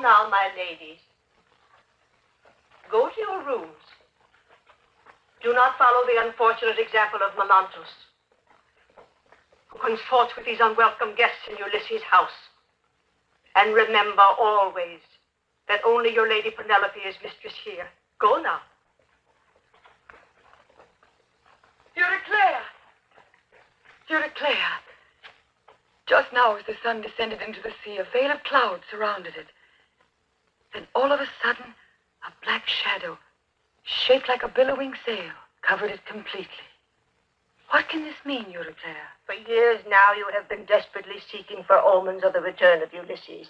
now, my ladies. Go to your rooms. Do not follow the unfortunate example of Menantus, who consorts with these unwelcome guests in Ulysses' house. And remember always that only your Lady Penelope is mistress here. Go now. Euryclea! Euryclea! Just now, as the sun descended into the sea, a veil of cloud surrounded it. Then all of a sudden, a black shadow, shaped like a billowing sail, covered it completely. What can this mean, Euryclea? For years now, you have been desperately seeking for omens of the return of Ulysses.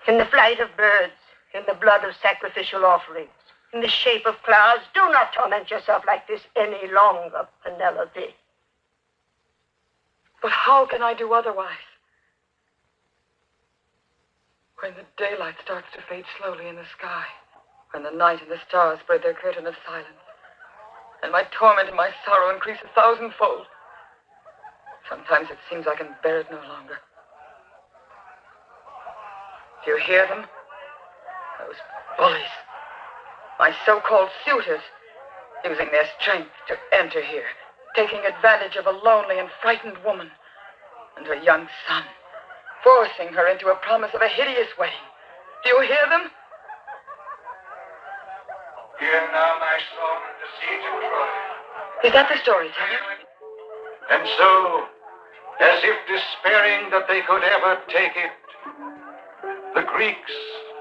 In the flight of birds, in the blood of sacrificial offerings, in the shape of clouds. Do not torment yourself like this any longer, Penelope. But how can I do otherwise? When the daylight starts to fade slowly in the sky, when the night and the stars spread their curtain of silence, and my torment and my sorrow increase 1,000-fold. Sometimes it seems I can bear it no longer. Do you hear them? Those bullies, my so-called suitors, using their strength to enter here, taking advantage of a lonely and frightened woman and her young son, forcing her into a promise of a hideous wedding. Do you hear them? Hear now, my son, the siege of Troy. Is that the story, Teller? And so, as if despairing that they could ever take it, the Greeks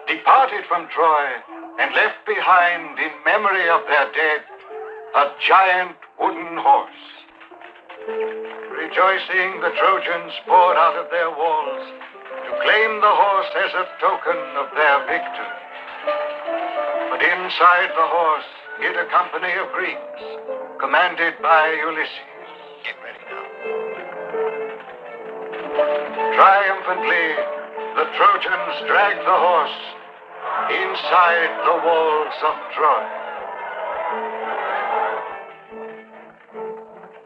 departed from Troy and left behind, in memory of their dead, a giant wooden horse. Rejoicing, the Trojans poured out of their walls to claim the horse as a token of their victory. But inside the horse hid a company of Greeks, commanded by Ulysses. Get ready now. Triumphantly, the Trojans dragged the horse inside the walls of Troy.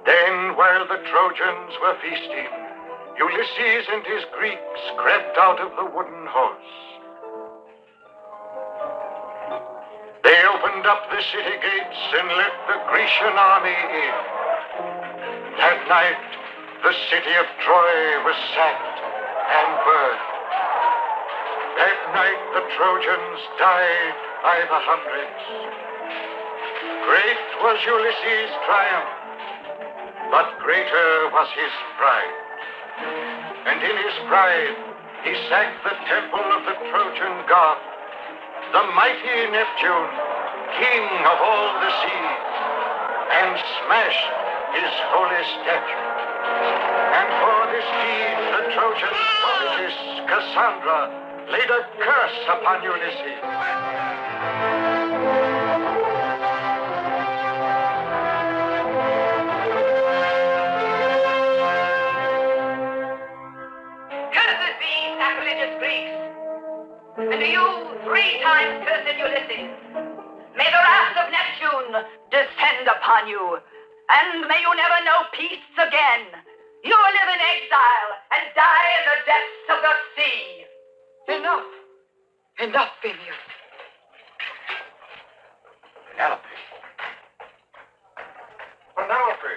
Then, while the Trojans were feasting, Ulysses and his Greeks crept out of the wooden horse. They opened up the city gates and let the Grecian army in. That night, the city of Troy was sacked and burned. That night, the Trojans died by the hundreds. Great was Ulysses' triumph, but greater was his pride. And in his pride, he sacked the temple of the Trojan god, the mighty Neptune, king of all the seas, and smashed his holy statue. And for this deed, the Trojan prophetess Cassandra laid a curse upon Ulysses. Curses be, sacrilegious Greeks, and to you 3 times cursed Ulysses. May the wrath of Neptune descend upon you, and may you never know peace again. You will live in exile and die in the depths of the sea. Enough! Enough, Phemius. Penelope. Penelope.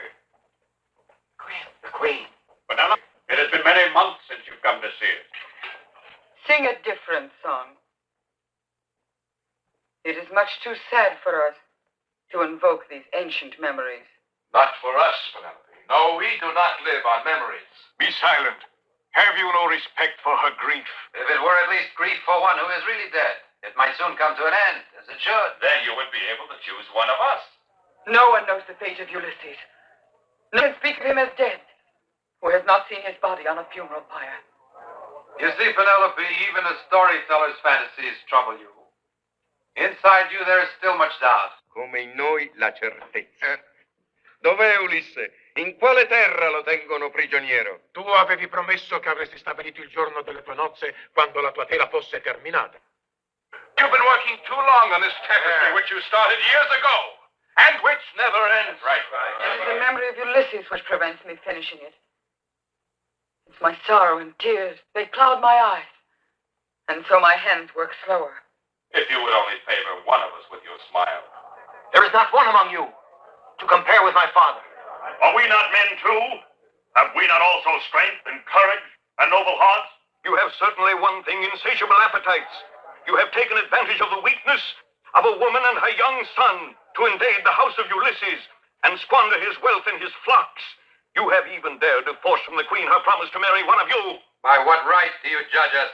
Queen. The Queen. Penelope, it has been many months since you've come to see us. Sing a different song. It is much too sad for us to invoke these ancient memories. Not for us, Penelope. No, we do not live on memories. Be silent. Have you no respect for her grief? If it were at least grief for one who is really dead, it might soon come to an end, as it should. Then you would be able to choose one of us. No one knows the fate of Ulysses. No one can speak of him as dead, who has not seen his body on a funeral pyre. You see, Penelope, even a storyteller's fantasies trouble you. Inside you, there is still much doubt. Come in noi la certezza. Dov'è Ulisse? In quale terra lo tengono prigioniero? Tu avevi promesso che avresti stabilito il giorno delle tue nozze quando la tua tela fosse terminata. You've been working too long on this tapestry, which you started years ago, and which never ends. Right. It is the memory of Ulysses which prevents me finishing it. It's my sorrow and tears. They cloud my eyes. And so my hands work slower. If you would only favor one of us with your smile. There is not one among you to compare with my father. Are we not men too? Have we not also strength and courage and noble hearts? You have certainly one thing, insatiable appetites. You have taken advantage of the weakness of a woman and her young son to invade the house of Ulysses and squander his wealth and his flocks. You have even dared to force from the queen her promise to marry one of you. By what right do you judge us?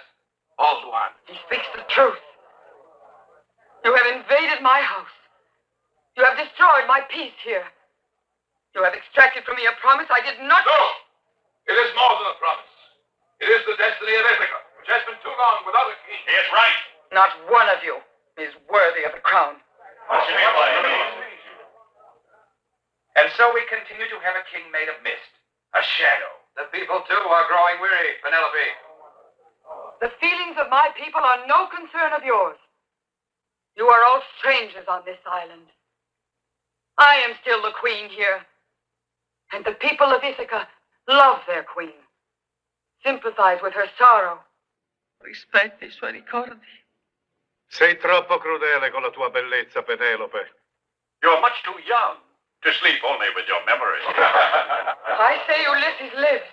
Old one. He speaks the truth. You have invaded my house. You have destroyed my peace here. You have extracted from me a promise I did not... No! It is more than a promise. It is the destiny of Ithaca, which has been too long with other kings. He is right. Not one of you is worthy of the crown. And so we continue to have a king made of mist, a shadow. The people, too, are growing weary, Penelope. The feelings of my people are no concern of yours. You are all strangers on this island. I am still the queen here. And the people of Ithaca love their queen, sympathize with her sorrow. Rispetti i suoi ricordi. Sei troppo crudele con la tua bellezza, Penelope. You're much too young to sleep only with your memory. I say Ulysses lives,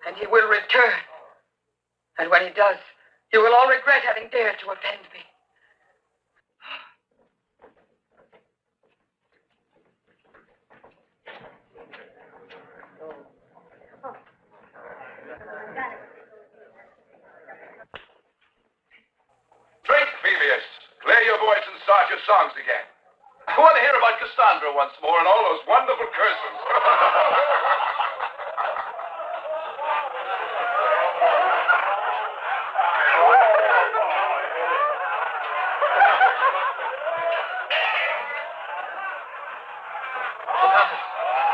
and he will return. And when he does, you will all regret having dared to offend me. Drink, Phoebus. Clear your voice and start your songs again. I want to hear about Cassandra once more and all those wonderful curses.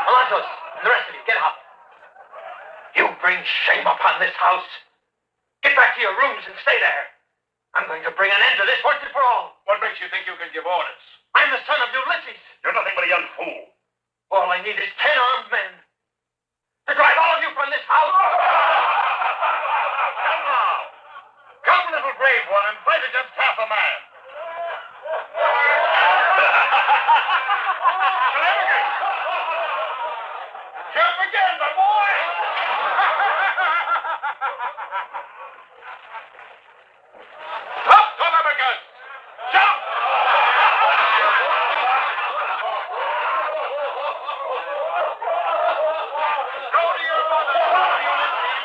Alantos, and the rest of you, get up. You bring shame upon this house. Get back to your rooms and stay there. I'm going to bring an end to this once and for all. What makes you think you can give orders? I'm the son of Ulysses. You're nothing but a young fool. All I need is 10 armed men to drive all of you from this house. Come now. Come, little brave one, and fight against half a man. Telemachus! Jump again, my boy! Up, Telemachus! Jump! Go to your mother, Ulysses!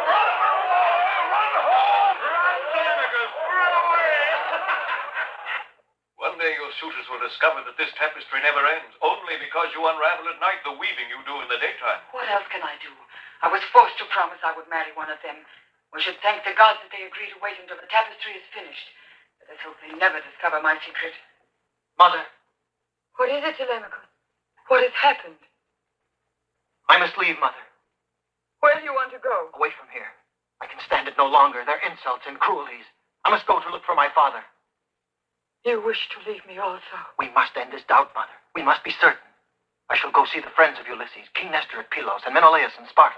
Run, run home! Run, Telemachus! Run away! One day your suitors will discover that this tapestry never ends, only because you unravel at night the weaving you do in the daytime. What else can I do? I was forced to promise I would marry one of them. We should thank the gods that they agree to wait until the tapestry is finished. Let us hope they never discover my secret. Mother, What is it, Telemachus? What has happened? I must leave, Mother. Where do you want to go? Away from here. I can stand it no longer. Their insults and cruelties. I must go to look for my father. You wish to leave me also. We must end this doubt, Mother. We must be certain. I shall go see the friends of Ulysses, King Nestor at Pylos, and Menelaus in Sparta.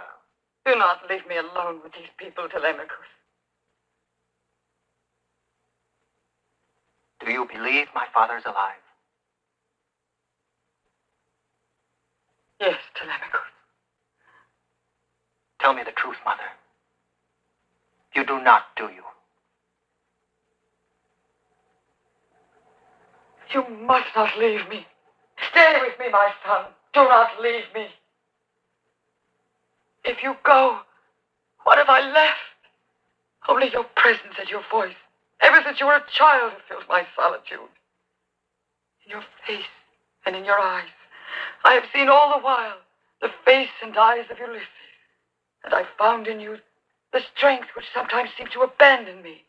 Do not leave me alone with these people, Telemachus. Do you believe my father is alive? Yes, Telemachus. Tell me the truth, Mother. You do not, do you? You must not leave me. Stay with me, my son. Do not leave me. If you go, what have I left? Only your presence and your voice. Ever since you were a child have filled my solitude. In your face and in your eyes, I have seen all the while the face and eyes of Ulysses. And I found in you the strength which sometimes seemed to abandon me.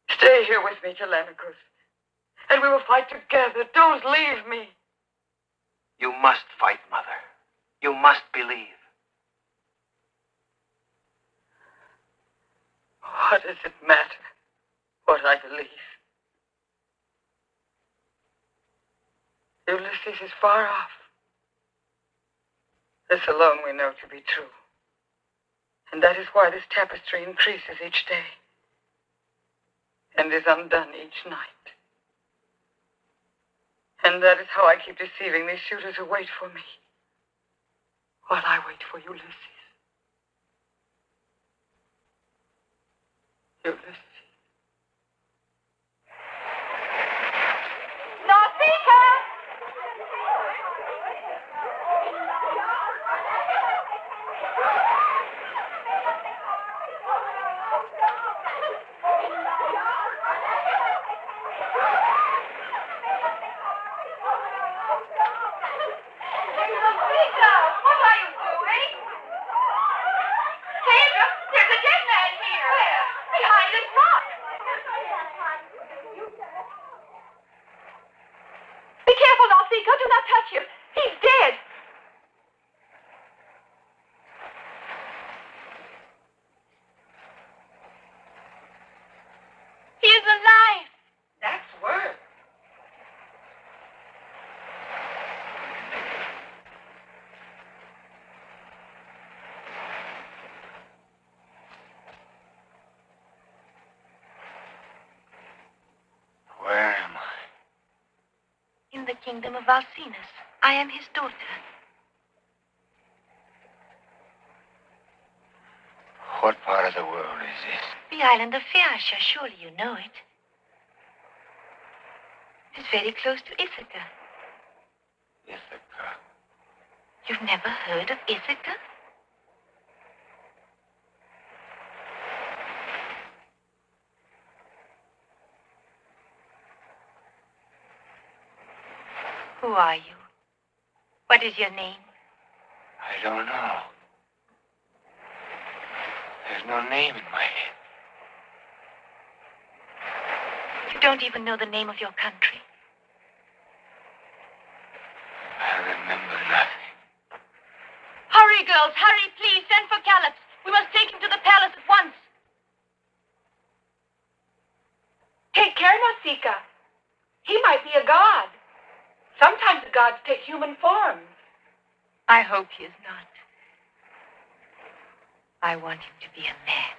Stay here with me, Telemachus, and we will fight together. Don't leave me. You must fight, Mother. You must believe. What does it matter what I believe? Ulysses is far off. This alone we know to be true. And that is why this tapestry increases each day and is undone each night. And that is how I keep deceiving these suitors who wait for me while I wait for Ulysses. Ulysses. Nausicaa! Do not touch him. He's dead. He is alive. That's word. Where am I? In the kingdom of Alcinous. I am his daughter. What part of the world is this? The island of Phaeacia. Surely you know it. It is very close to Ithaca. Ithaca. You've never heard of Ithaca? Who are you? What is your name? I don't know. There's no name in my head. You don't even know the name of your country. I remember nothing. Hurry, girls, hurry, please. Send for Caliph. We must take him to the palace at once. Take care, Nausicaa. He might be a god. Sometimes the gods take human forms. I hope he is not. I want him to be a man.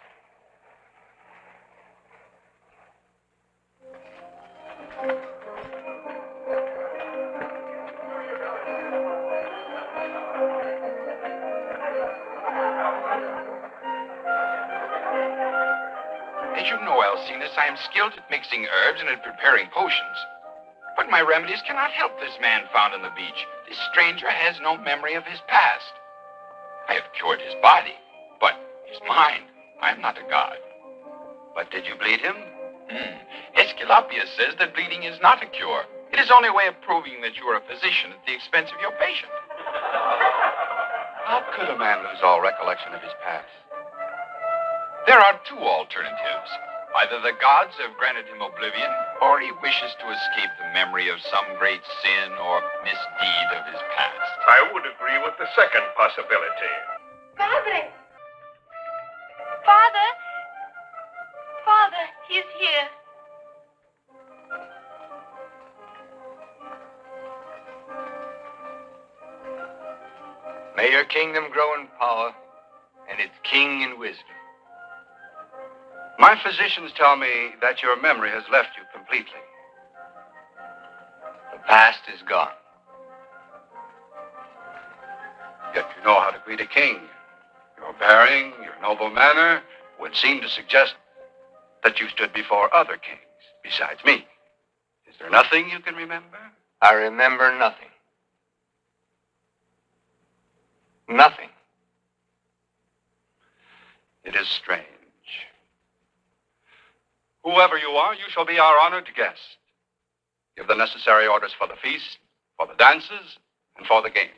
As you know, Alcinous, I am skilled at mixing herbs and at preparing potions. But my remedies cannot help this man found on the beach. This stranger has no memory of his past. I have cured his body, but his mind, I am not a god. But did you bleed him? Aesculapius says that bleeding is not a cure. It is only a way of proving that you are a physician at the expense of your patient. How could a man lose all recollection of his past? There are two alternatives. Either the gods have granted him oblivion, or he wishes to escape the memory of some great sin or misdeed of his past. I would agree with the second possibility. Padre! Father! Father, he is here. May your kingdom grow in power and its king in wisdom. My physicians tell me that your memory has left you completely. The past is gone. Yet you know how to greet a king. Your bearing, your noble manner would seem to suggest that you stood before other kings besides me. Is there nothing you can remember? I remember nothing. Nothing. It is strange. Whoever you are, you shall be our honored guest. Give the necessary orders for the feast, for the dances, and for the games.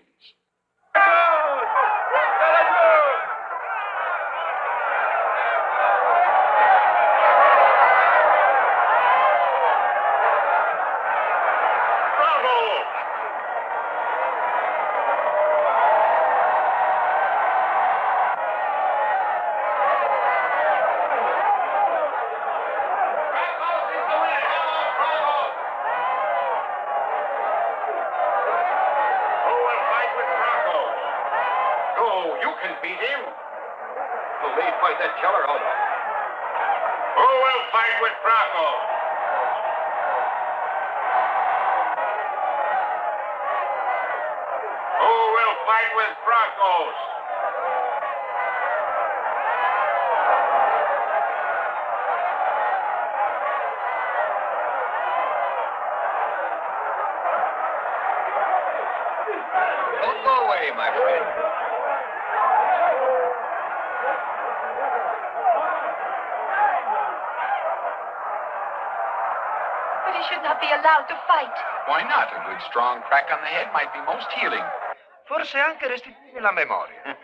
lead fight that killer, hold on. Who will fight with Braco? Who will fight with Bracos? Don't go away, my friend. But he should not be allowed to fight. Why not? A good strong crack on the head might be most healing. Forse anche restituire la memoria.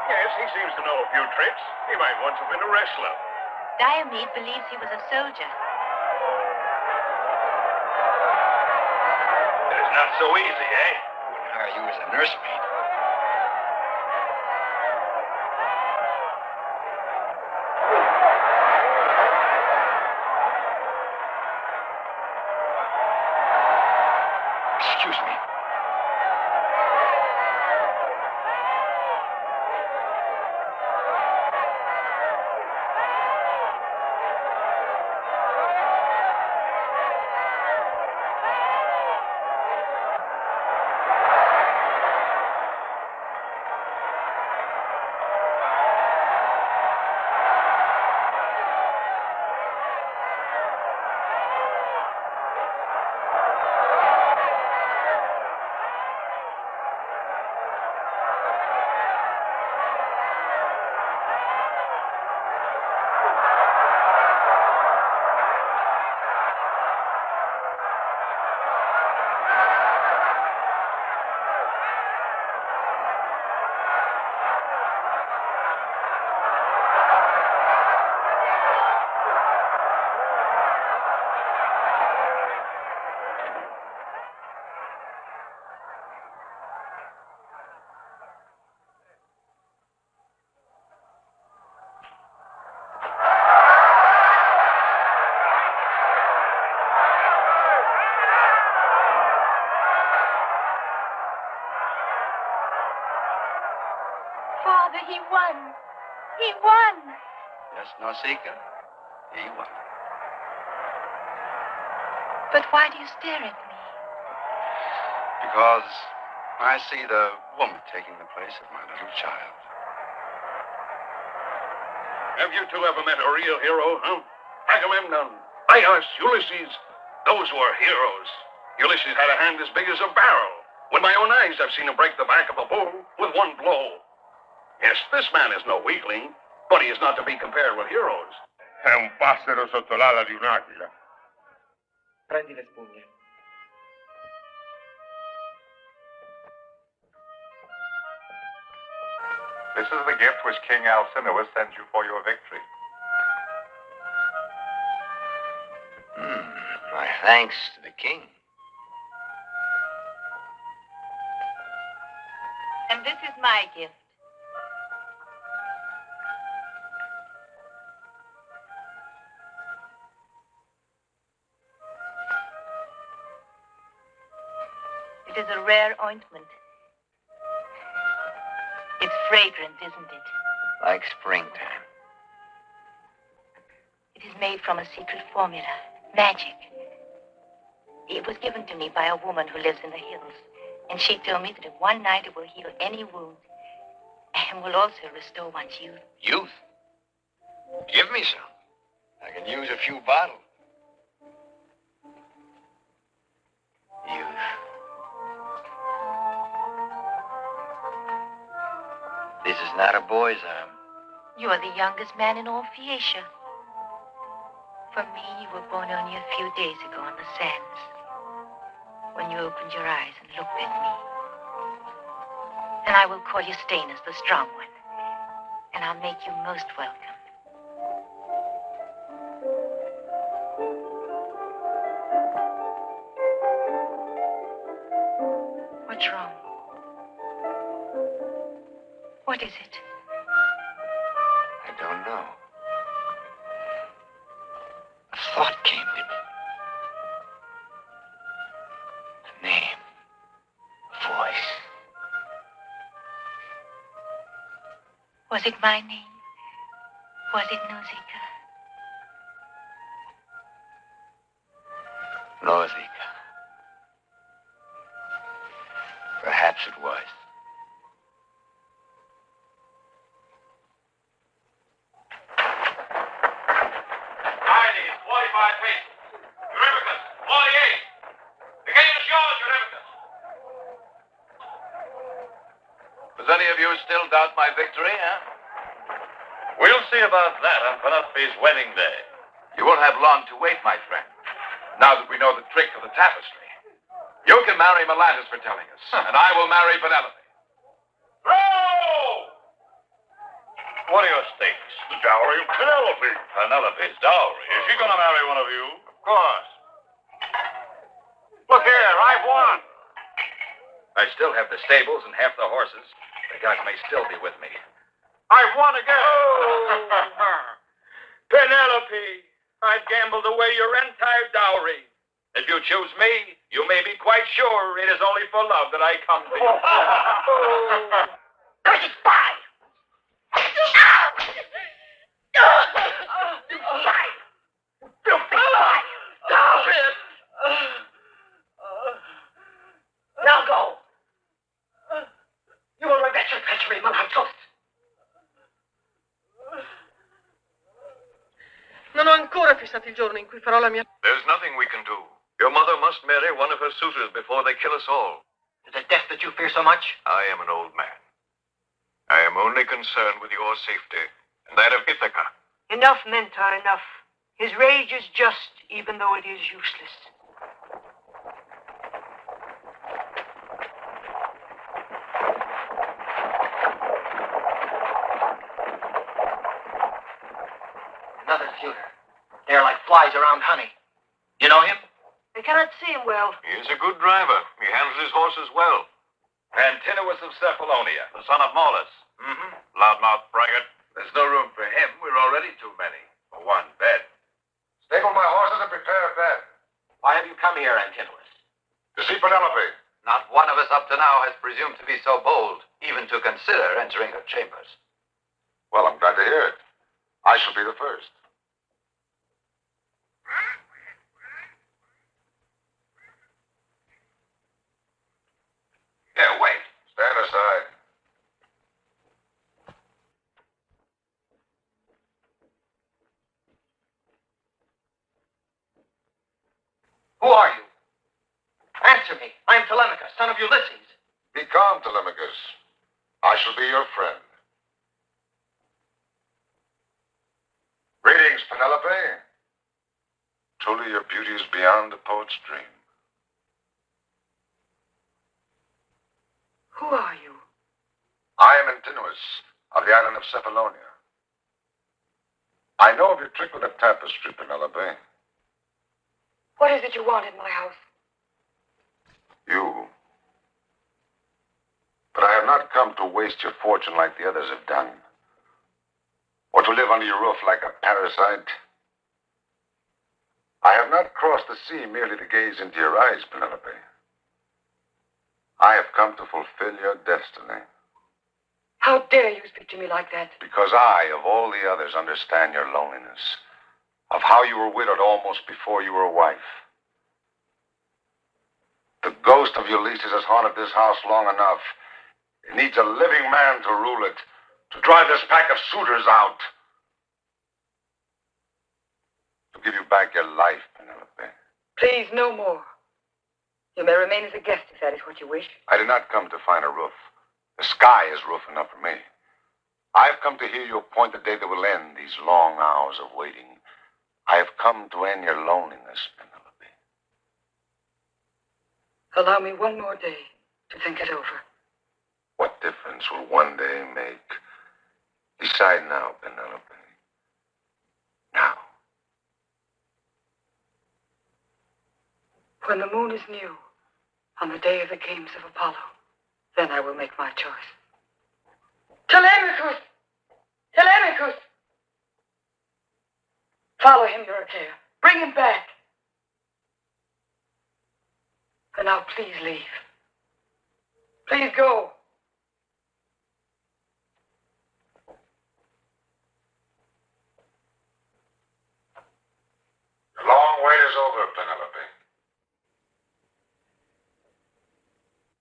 Yes, he seems to know a few tricks. He might once have been a wrestler. Diomede believes he was a soldier. It's not so easy, eh? Wouldn't hire you as a nursemaid. Excuse me. Father, he won. He won. Yes, Nausicaa? He won. But why do you stare at me? Because I see the woman taking the place of my little child. Have you two ever met a real hero, huh? Agamemnon, Aias, Ulysses. Those were heroes. Ulysses had a hand as big as a barrel. With my own eyes, I've seen him break the back of a bull with one blow. Yes, this man is no weakling, but he is not to be compared with heroes. È un passero sotto l'ala di un'aquila. Prendi le spugne. This is the gift which King Alcinous sends you for your victory. My thanks to the king. And this is my gift. It is a rare ointment. It's fragrant, isn't it? Like springtime. It is made from a secret formula. Magic. It was given to me by a woman who lives in the hills. And she told me that in one night it will heal any wound. And will also restore one's youth. Youth? Give me some. I can use a few bottles. Youth. This is not a boy's arm. You are the youngest man in all Phaeacia. For me, you were born only a few days ago on the sands. When you opened your eyes and looked at me. And I will call you Stanus, the strong one. And I'll make you most welcome. What's wrong? What is it? I don't know. A thought came to me. A name. A voice. Was it my name? Was it Nausicaa? Nausicaa. Perhaps it was. Does any of you still doubt my victory, huh? We'll see about that on Penelope's wedding day. You won't have long to wait, my friend. Now that we know the trick of the tapestry. You can marry Melatus for telling us, and I will marry Penelope. Row! What are your stakes? The dowry of Penelope. Penelope's dowry? Is she going to marry one of you? Of course. Look here, I've won. I still have the stables and half the horses. The gods may still be with me. I've won again. Oh. Penelope, I've gambled away your entire dowry. If you choose me, you may be quite sure it is only for love that I come to you. Cursed spy! You spy! Filthy spy! Now go! You will regret your treachery, Melatus. Non ho ancora fissato il giorno in cui farò la mia... There's nothing we can do. Your mother must marry one of her suitors before they kill us all. Is it death that you fear so much? I am an old man. I am only concerned with your safety and that of Ithaca. Enough, Mentor, enough. His rage is just, even though it is useless. Another suitor. They are like flies around honey. You know him? I cannot see him well. He is a good driver. He handles his horses well. Antinous of Cephalonia. The son of Maulus. Mm-hmm. Loudmouth braggart. There's no room for him. We're already too many for one bed. Stable my horses and prepare a bed. Why have you come here, Antinous? To see Penelope. Not one of us up to now has presumed to be so bold, even to consider entering her chambers. Well, I'm glad to hear it. I shall be the first. Here, wait. Stand aside. Who are you? Answer me. I'm Telemachus, son of Ulysses. Be calm, Telemachus. I shall be your friend. Greetings, Penelope. Truly, your beauty is beyond a poet's dream. Who are you? I am Antinous, of the island of Cephalonia. I know of your trick with the tapestry, Penelope. What is it you want in my house? You. But I have not come to waste your fortune like the others have done. Or to live under your roof like a parasite. I have not crossed the sea merely to gaze into your eyes, Penelope. I have come to fulfill your destiny. How dare you speak to me like that? Because I, of all the others, understand your loneliness. Of how you were widowed almost before you were a wife. The ghost of Ulysses has haunted this house long enough. It needs a living man to rule it, to drive this pack of suitors out. To give you back your life, Penelope. Please, no more. You may remain as a guest if that is what you wish. I did not come to find a roof. The sky is roof enough for me. I have come to hear you appoint the day that will end these long hours of waiting. I have come to end your loneliness, Penelope. Allow me one more day to think it over. What difference will one day make? Decide now, Penelope. Now. When the moon is new On the day of the games of Apollo, then I will make my choice. Telemachus! Telemachus! Follow him, Euryclea. Bring him back. And now please leave. Please go. The long wait is over, Penelope.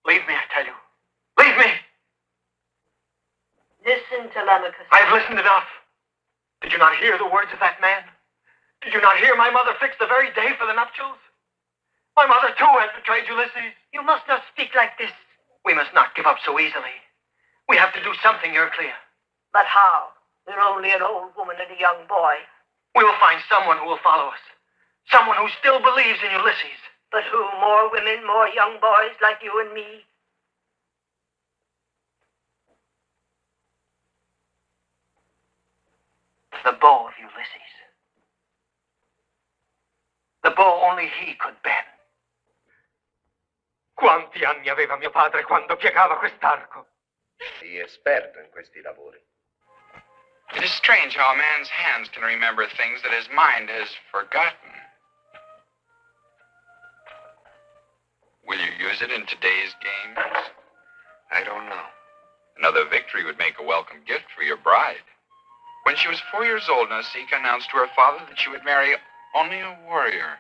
Leave me, I tell you. Leave me! Listen, Telemachus. I've listened enough. Did you not hear the words of that man? Did you not hear my mother fix the very day for the nuptials? My mother, too, has betrayed Ulysses. You must not speak like this. We must not give up so easily. We have to do something, Euryclea. But how? You're only an old woman and a young boy. We will find someone who will follow us. Someone who still believes in Ulysses. But who? More women, more young boys like you and me? The bow of Ulysses. The bow only he could bend. Quanti anni aveva mio padre quando piegava quest'arco? Sei esperto in questi lavori. It is strange how a man's hands can remember things that his mind has forgotten. Will you use it in today's games? I don't know. Another victory would make a welcome gift for your bride. When she was 4 years old, Nausicaa announced to her father that she would marry only a warrior.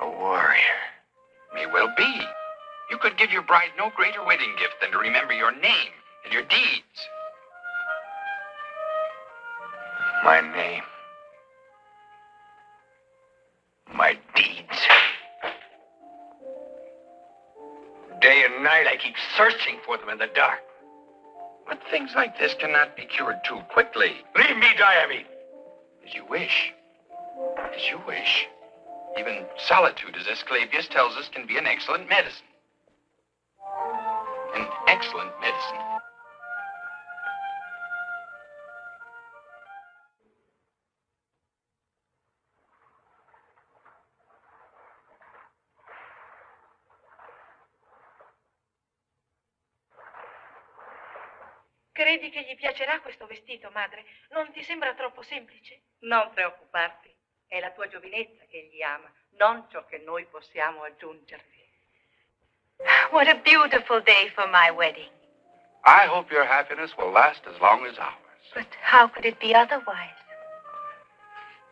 A warrior. May well be. You could give your bride no greater wedding gift than to remember your name and your deeds. My name. My deeds. Day and night I keep searching for them in the dark. But things like this cannot be cured too quickly. Leave me, Diomede. As you wish. As you wish. Even solitude, as Asclepius tells us, can be an excellent medicine. An excellent medicine. Credi che gli piacerà questo vestito, madre? Non ti sembra troppo semplice? Non preoccuparti, è la tua giovinezza che egli ama, non ciò che noi possiamo aggiungervi. What a beautiful day for my wedding. I hope your happiness will last as long as ours. But how could it be otherwise?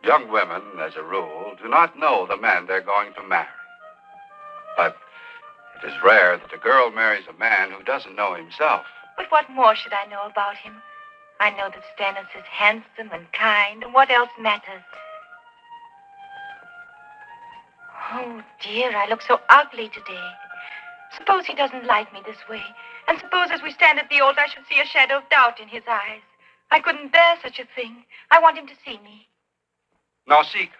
Young women, as a rule, do not know the man they're going to marry. But it is rare that a girl marries a man who doesn't know himself. But what more should I know about him? I know that Stennis is handsome and kind, and what else matters? Oh, dear, I look so ugly today. Suppose he doesn't like me this way, and suppose as we stand at the altar I should see a shadow of doubt in his eyes. I couldn't bear such a thing. I want him to see me. Nausicaa,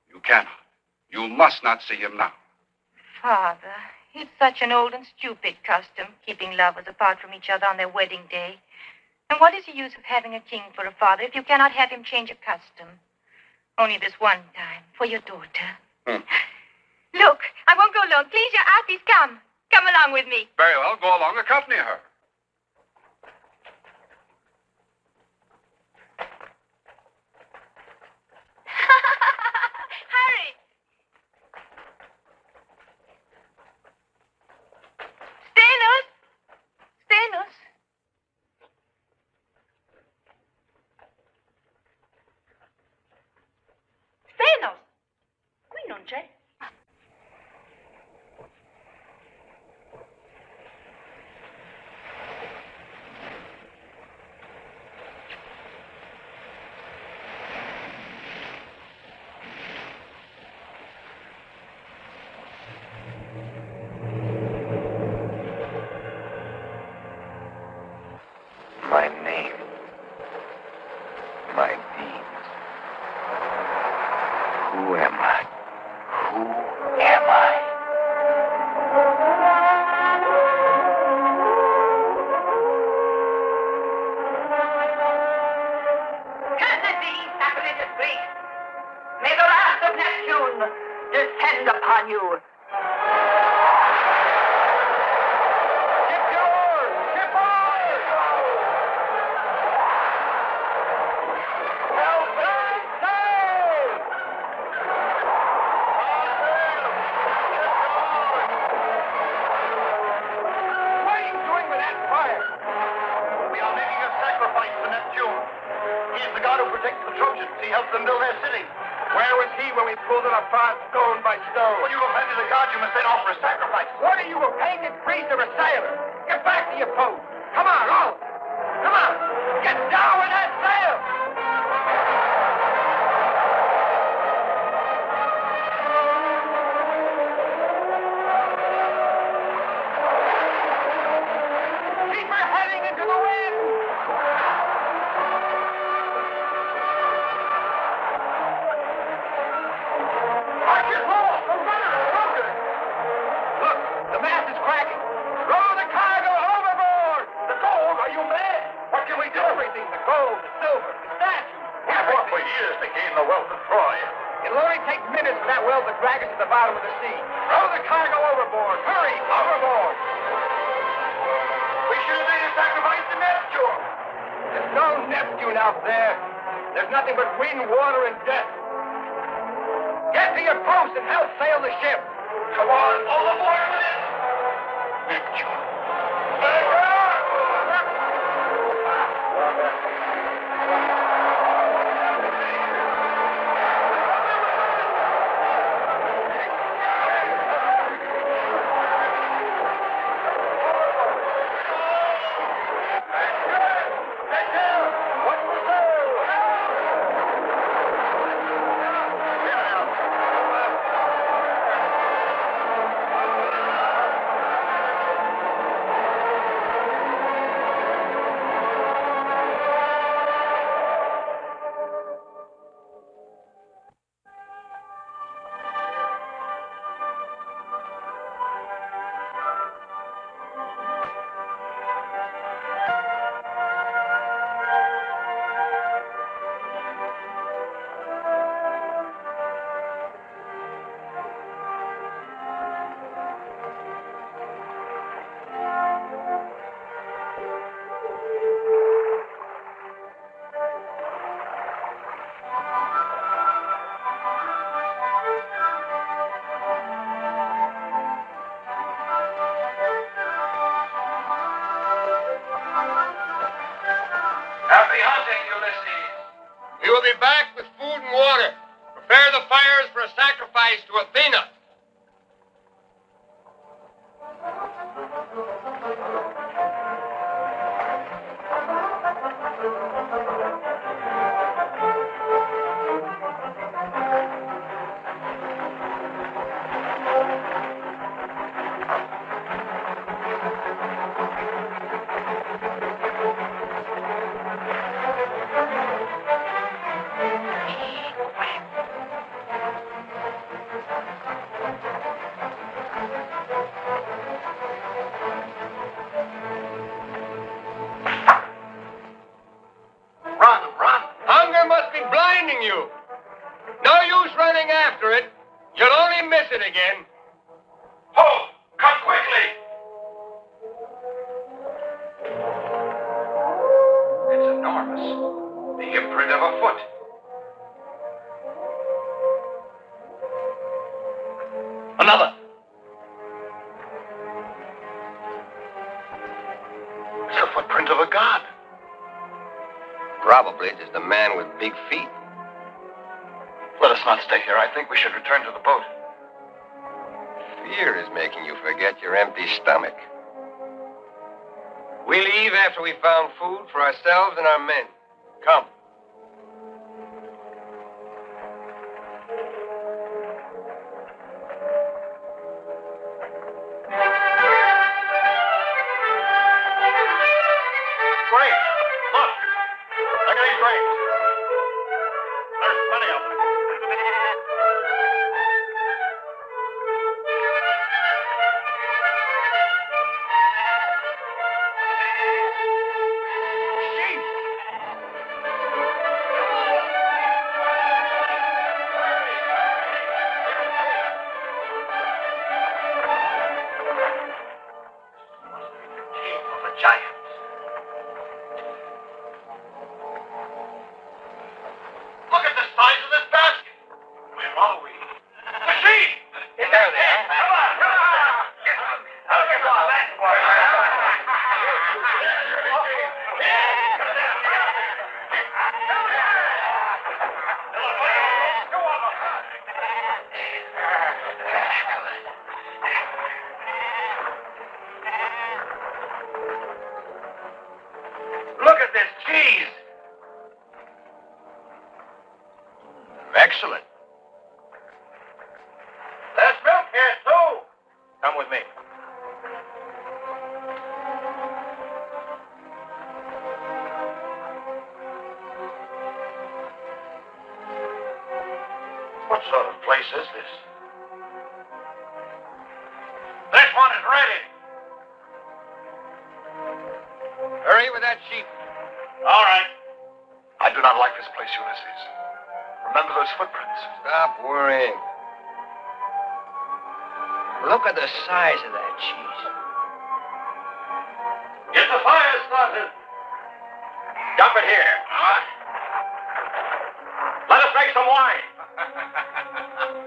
you cannot. You must not see him now. Father, it's such an old and stupid custom, keeping lovers apart from each other on their wedding day. And what is the use of having a king for a father if you cannot have him change a custom? Only this one time, for your daughter. Look, I won't go alone. Please, your Alpies, come. Come along with me. Very well, go along, accompany her. Hurry! Stennis! Stennis! Stenos! Qui non c'è. My name. My deeds. Who am I? Who am I? Cursed be, sacrilegious Greeks! fire. We are making a sacrifice to Neptune. He is the god who protects the Trojans. He helped them build their city. Where was he when we pulled it apart stone by stone? When you offended the god, you must then offer a sacrifice. What are you, a painted priest or a sailor? Get back to your post. Come on, all. Come on. Get down with that sail. Keep her heading into the wind. Watch your hole. The runner is broken. Look, the mast is cracking. Throw the cargo overboard. The gold, are you mad? What can we do? Everything, the gold, the silver, the statues. We fought for years to gain the wealth of Troy. It'll only take minutes for that well to drag us to the bottom of the sea. Throw the cargo overboard. Hurry, overboard. We should have made a sacrifice to Neptune. There's no Neptune out there. There's nothing but wind, water, and death. Get to your post and help sail the ship. Come on, all aboard with it. Neptune. Happy hunting, Ulysses. We will be back with food and water. Prepare the fires for a sacrifice to Athena. You. No use running after it. You'll only miss it again. Ho! Come quickly! It's enormous. The imprint of a foot. Another. It's the footprint of a god. Probably it is the man with big feet. Let us not stay here. I think we should return to the boat. Fear is making you forget your empty stomach. We leave after we found food for ourselves and our men. Come. Grapes! Look! Look at these grapes! There's plenty of them. this cheese. Excellent. There's milk here, too. Come with me. What sort of place is this? This one is ready. Hurry with that sheep. All right. I do not like this place, Ulysses. Remember those footprints. Stop worrying. Look at the size of that cheese. Get the fire started. Dump it here. Let us make some wine.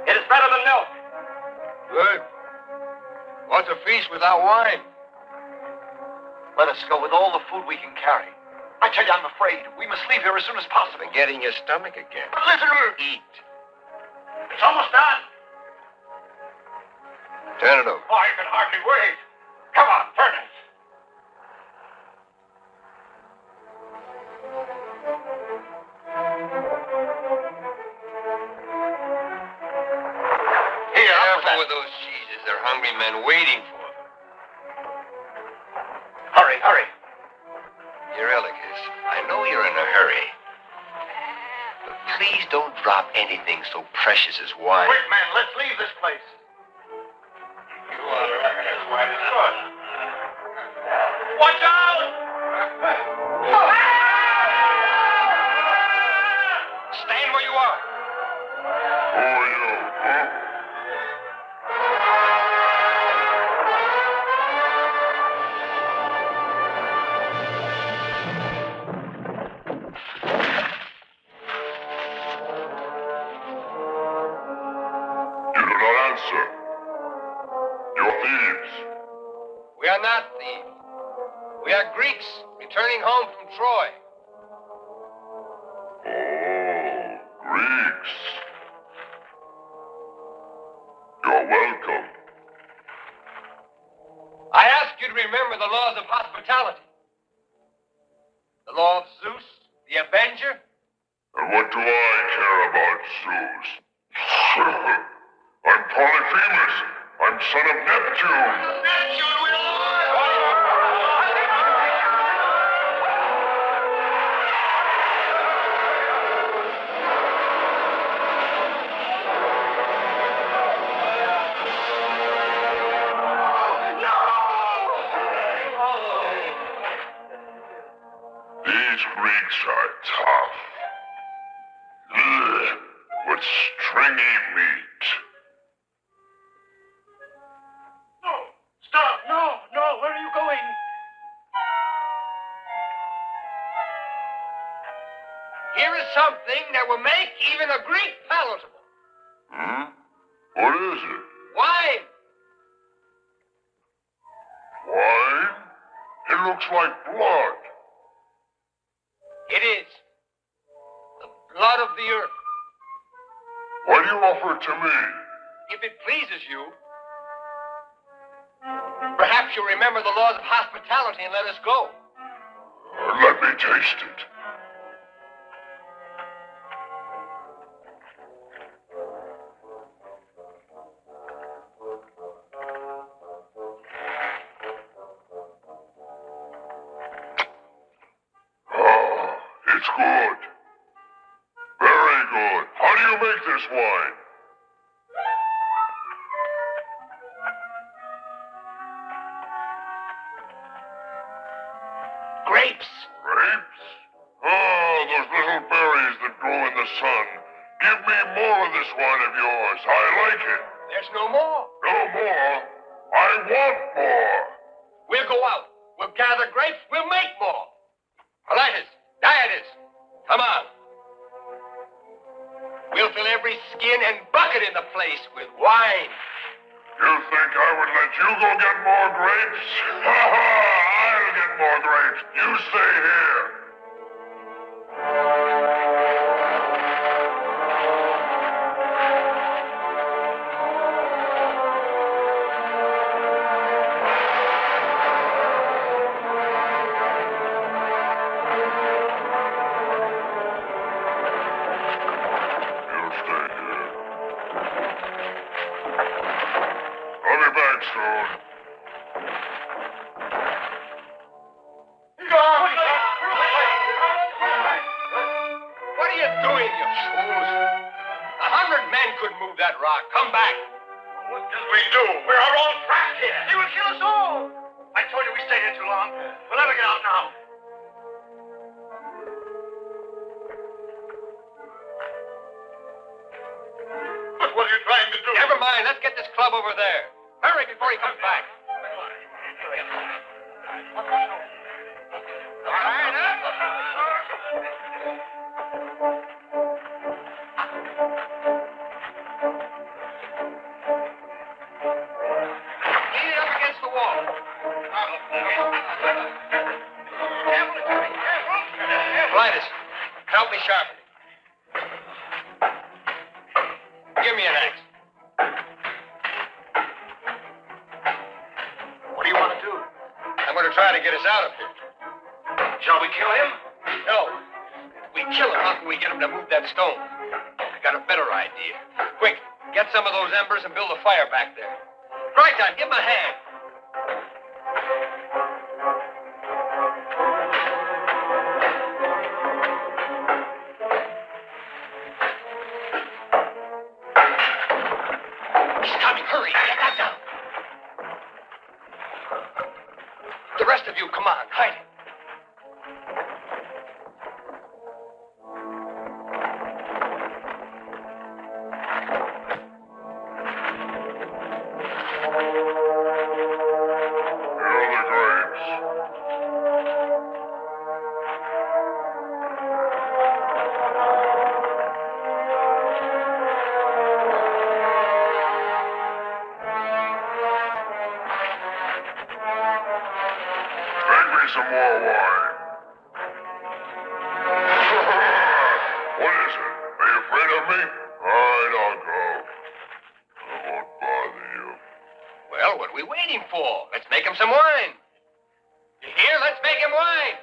It is better than milk. Good. What's a feast without wine? Let us go with all the food we can carry. I tell you, I'm afraid. We must leave here as soon as possible. Forgetting your stomach again. Listen to me. Eat. It's almost done. Turn it over. Oh, I can hardly wait. Come on, turn it. Here, careful with those cheeses. They're hungry men waiting for them. Hurry, hurry. Eurylochus, I know you're in a hurry. But please don't drop anything so precious as wine. Quick, man, let's leave this place. You ought to reckon this wine is good. Watch out! Stand where you are. Who are you, huh? You do not answer. You're thieves. We are not thieves. We are Greeks returning home from Troy. Oh, Greeks. You're welcome. I ask you to remember the laws of hospitality. The law of Zeus, the Avenger. And what do I care about Zeus? I'm Polyphemus. I'm son of Neptune. Neptune, we These Greeks are tough. Ugh, with stringy meat. No, stop. No, where are you going? Here is something that will make even a Greek palatable. Hmm? What is it? Wine. Wine? It looks like blood. It is. The blood of the earth. Why do you offer it to me? If it pleases you, perhaps you'll remember the laws of hospitality and let us go. Let me taste it. Ah, it's good. Very good. How do you make this wine? Grapes. Grapes? Oh, those little berries that grow in the sun. Give me more of this wine of yours. I like it. There's no more. No more. I want more. We'll go out. We'll gather grapes. We'll make more. Politus, Diatus, come on. We'll fill every skin and bucket in the place with wine. You think I would let you go get more grapes? Ha ha! I'll get more grapes. You stay here. couldn't move that rock. Come back. What did we do? We're our own trapped here. He will kill us all. I told you we stayed here too long. We'll never get out now. But what are you trying to do? Never mind. Let's get this club over there. Hurry before he comes back. All right, Lean it up against the wall. Linus, help me sharpen it. Give me an axe. What do you want to do? I'm going to try to get us out of here. Shall we kill him? No. If we kill him, how can we get him to move that stone? I got a better idea. Quick, get some of those embers and build a fire back there. Right time, give him a hand. He's coming. Hurry, get that down. The rest of you, come on, hide it. Some more wine. What is it? Are you afraid of me? All right, I'll go. I won't bother you. Well, what are we waiting for? Let's make him some wine. You hear? Let's make him wine.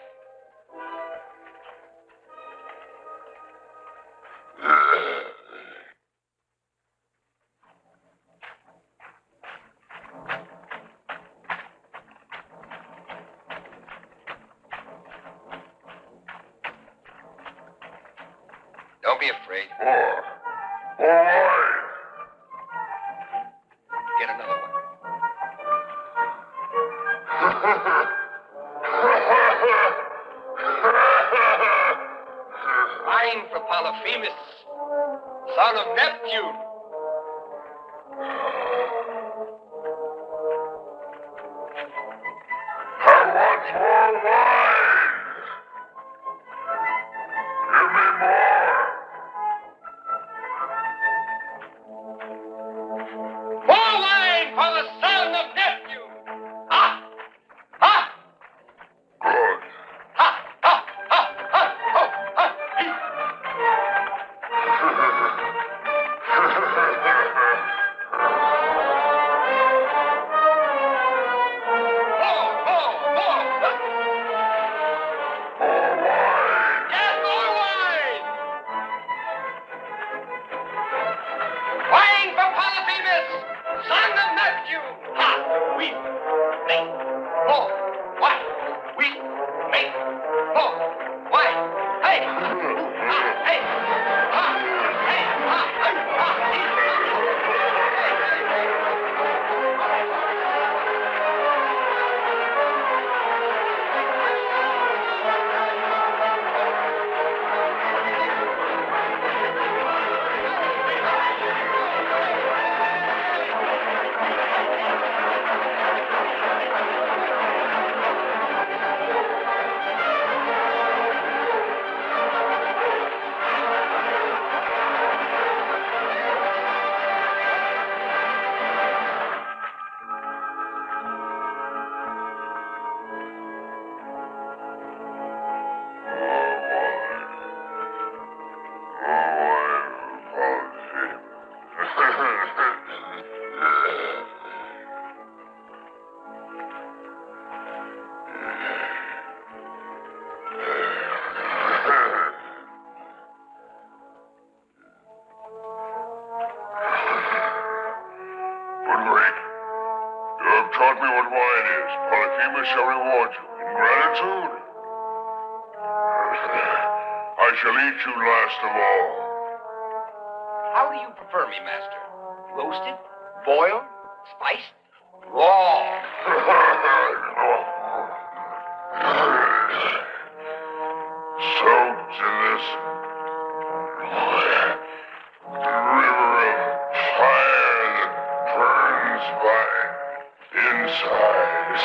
Don't be afraid. More. More wine. Get another one. Wine for Polyphemus, son of Neptune. I want more wine. Give me more. More wine for the son of Neptune. Ah! Ah! Good. Ha! Ha! Ha! Ha! Ho! Ha! More! More! More! Yes, more wine! Wine for Polyphemus, son of Neptune! Ha! We make more wine. We make more wine. Hey! Ha! Hey! Ha! Hey! Ha! Hey! Ha! But wait. You have taught me what wine is. Polyphemus shall reward you in gratitude. I shall eat you last of all. How do you prefer me, Master? Roasted? Boiled? Spiced? Raw? Soaked in this river of fire that burns my insides.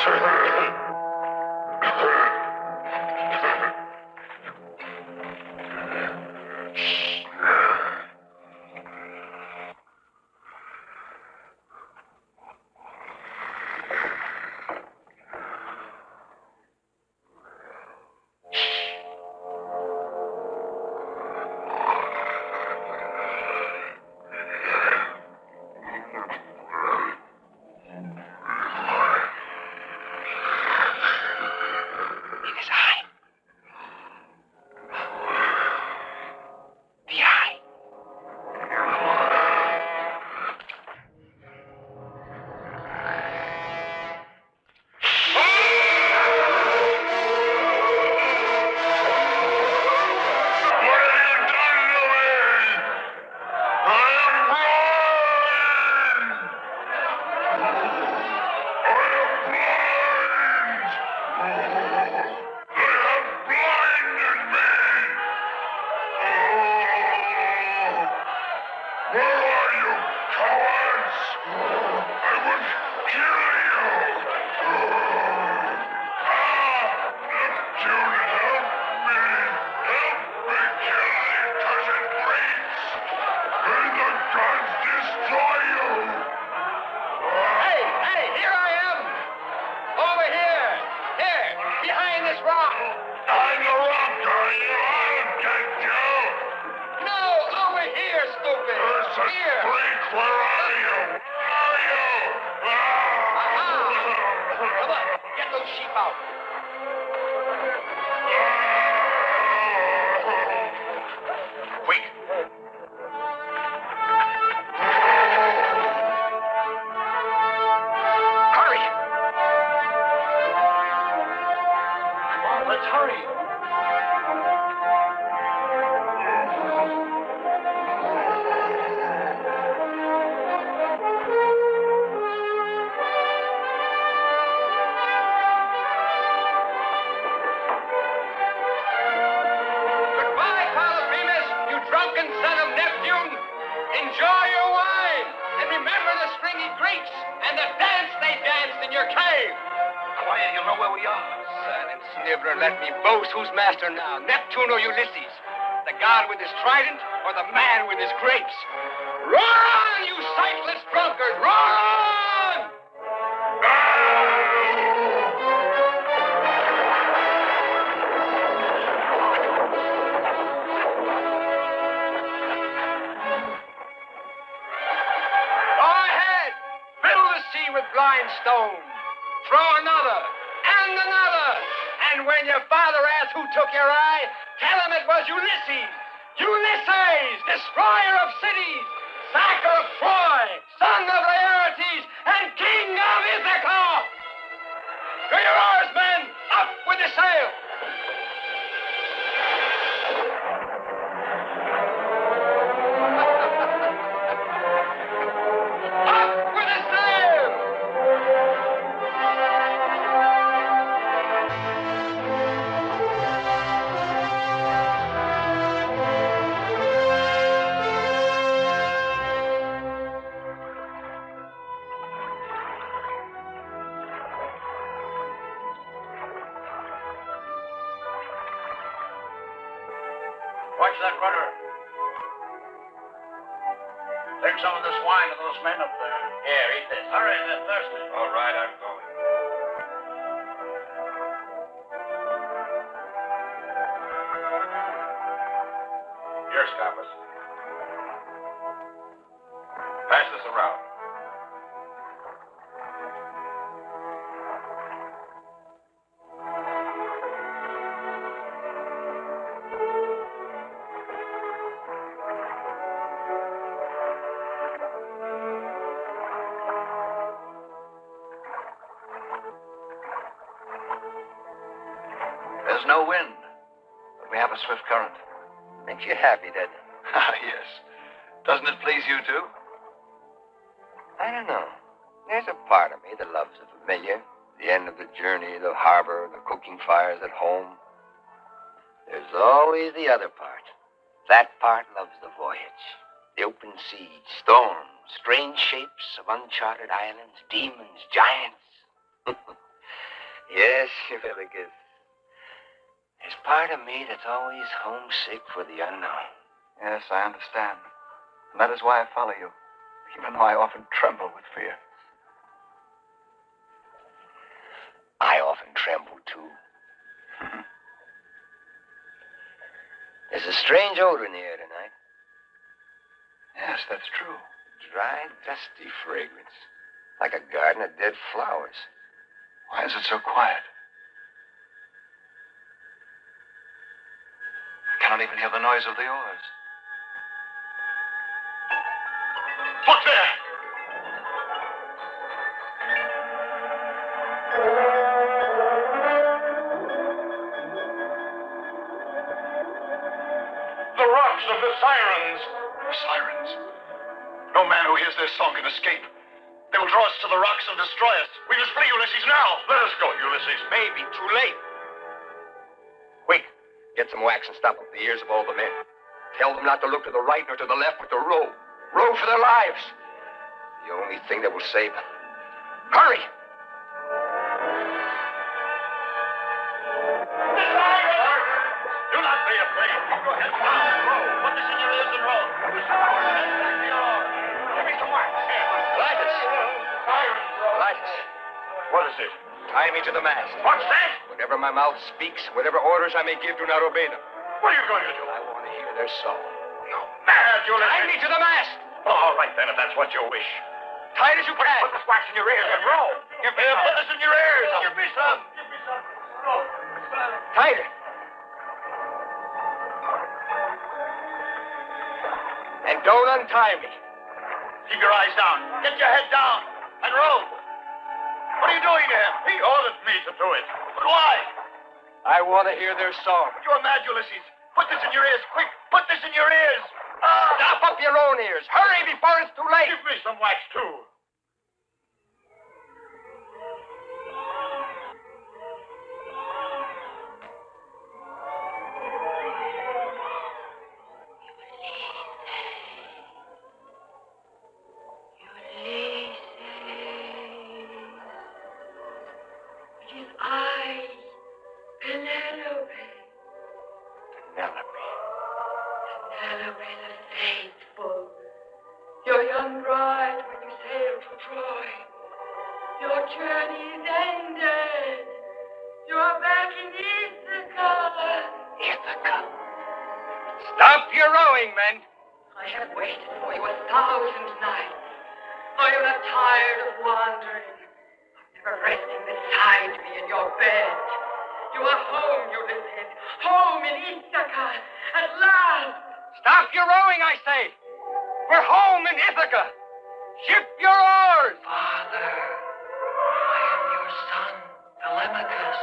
Let me boast who's master now, Neptune or Ulysses, the god with his trident or the man with his grapes. Roar on, you sightless drunkard! Roar on! Go ahead! Fill the sea with blind stone. Throw another and another. And when your father asks who took your eye, tell him it was Ulysses. Ulysses, destroyer of cities, sacker of Troy, son of Laertes, and king of Ithaca. To your oars, men! Up with the sail! Up with the sail! Watch that rudder. Take some of this wine to those men up there. Here, eat this. Hurry, they're thirsty. All right, I'm going. Here, Scopas. Pass this around. There's no wind, but we have a swift current. Makes you happy, doesn't it? Ah, yes. Doesn't it please you, too? I don't know. There's a part of me that loves the familiar, the end of the journey, the harbor, the cooking fires at home. There's always the other part. That part loves the voyage, the open sea, storms, strange shapes of uncharted islands, demons, giants. Yes, Eurylochus. There's part of me that's always homesick for the unknown. Yes, I understand. And that is why I follow you, even though I often tremble with fear. I often tremble, too. There's a strange odor in the air tonight. Yes, that's true. Dry, dusty fragrance, like a garden of dead flowers. Why is it so quiet? I cannot even hear the noise of the oars. Look there! The rocks of the Sirens. Sirens? No man who hears their song can escape. They will draw us to the rocks and destroy us. We must flee, Ulysses, now. Let us go, Ulysses. Maybe too late. Wait. Get some wax and stop up the ears of all the men. Tell them not to look to the right nor to the left, but to row. Row for their lives. The only thing that will save them. Hurry! Do not be afraid. Go ahead. Row. Put this in your ears and row. Give me some wax. Elias! Elias! What is it? Tie me to the mast. What's that? Whatever my mouth speaks, whatever orders I may give, do not obey them. What are you going to do? I want to hear their song. Mad, Ulysses. Tie me to the mast! All right, then, if that's what you wish. Tight as you can. Put this wax in your ears and row. Put this in your ears. Give me some. Tighter. And don't untie me. Keep your eyes down. Get your head down. And row. What are you doing to him? He ordered me to do it. But why? I want to hear their song. You're mad, Ulysses. Put this in your ears, quick. Put this in your ears. Stop up your own ears. Hurry before it's too late. Give me some wax, too. Penelope the faithful, your young bride when you sailed for Troy. Your journey is ended. You are back in Ithaca. Ithaca. Stop your rowing, men. I have waited for you 1,000 nights. Are you not tired of wandering? Of never resting beside me in your bed. You are home, Ulysses. Home in Ithaca. At last. Stop your rowing, I say. We're home in Ithaca. Ship your oars. Father, I am your son, Telemachus.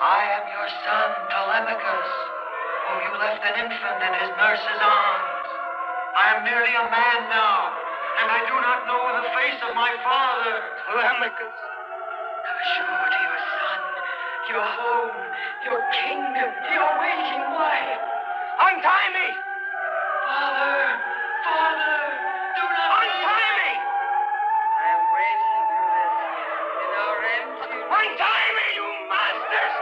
I am your son, Telemachus, whom you left an infant in his nurse's arms. I am merely a man now, and I do not know the face of my father. Telemachus. Assure to your son, your home, your kingdom, your waiting wife. Untie me! Father, Father, do not untie me! I am waiting, Ulysses, in our empty... Untie me, you monsters!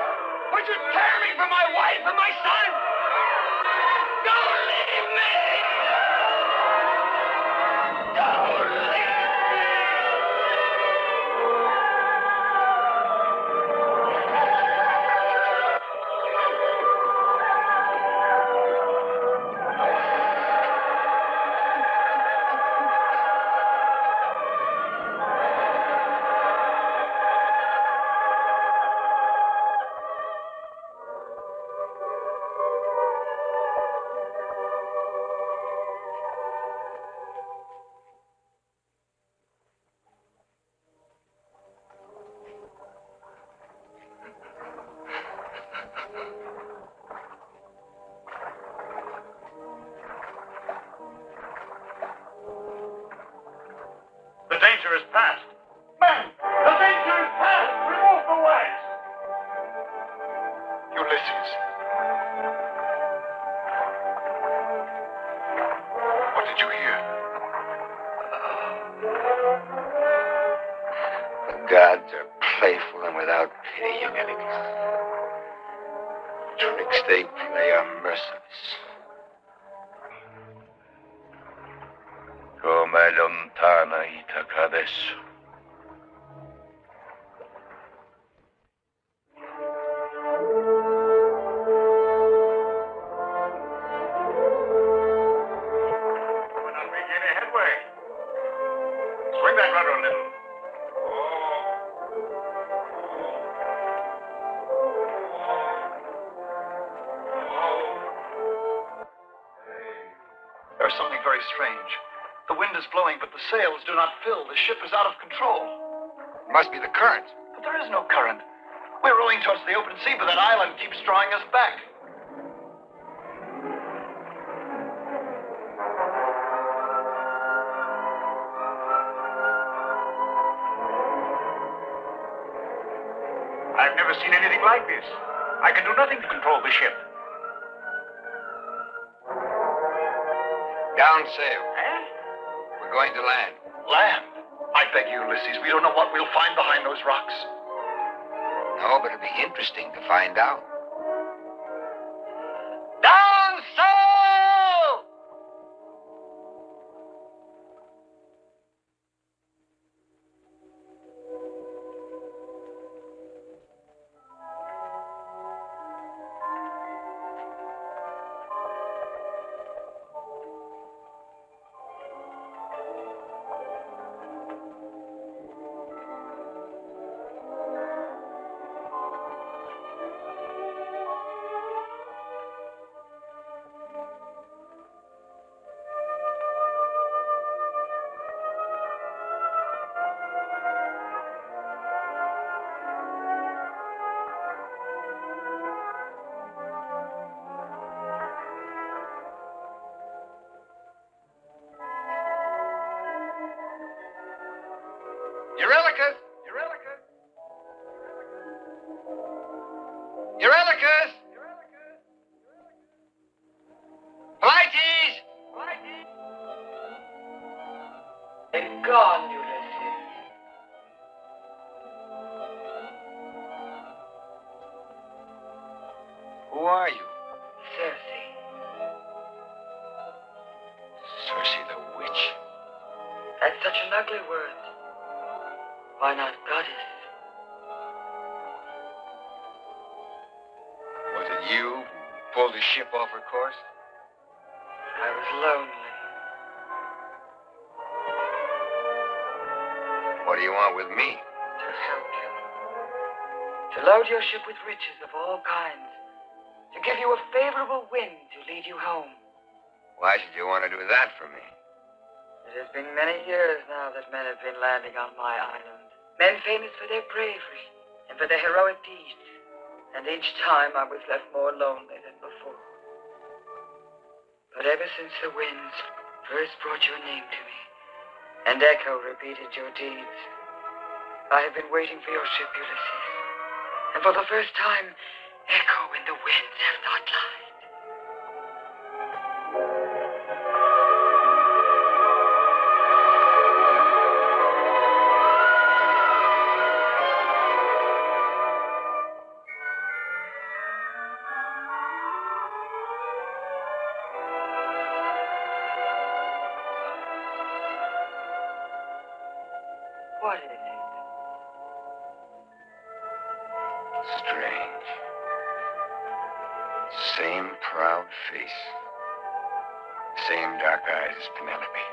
Would you tear me from my wife and my son? Don't leave me! Don't leave me! Ulysses. What did you hear? The gods are playful and without pity, Eumelicus. Tricks they play are merciless. Come lontana Itaca adesso. We're not making any headway. Swing that rudder a little. There's something very strange. The wind is blowing, but the sails do not fill. The ship is out of control. It must be the current. But there is no current. We're rowing towards the open sea, but that island keeps drawing us back. I've never seen anything like this. I can do nothing to control the ship. Down sail. We're going to land. Land? I beg you, Ulysses, we don't know what we'll find behind those rocks. No, but it'll be interesting to find out. Down sail! Eurylochus! Eurylochus! Eurylochus! Pleiades! They've gone, Ulysses. Who are you? Circe. Circe the witch. That's such an ugly word. Why not goddess? Was it you who pulled the ship off her course? I was lonely. What do you want with me? To help you. To load your ship with riches of all kinds. To give you a favorable wind to lead you home. Why should you want to do that for me? It has been many years now that men have been landing on my island. Men famous for their bravery and for their heroic deeds. And each time I was left more lonely than before. But ever since the winds first brought your name to me, and Echo repeated your deeds, I have been waiting for your ship, Ulysses. And for the first time, Echo and the winds have not lied. What is it? Strange. Same proud face. Same dark eyes as Penelope.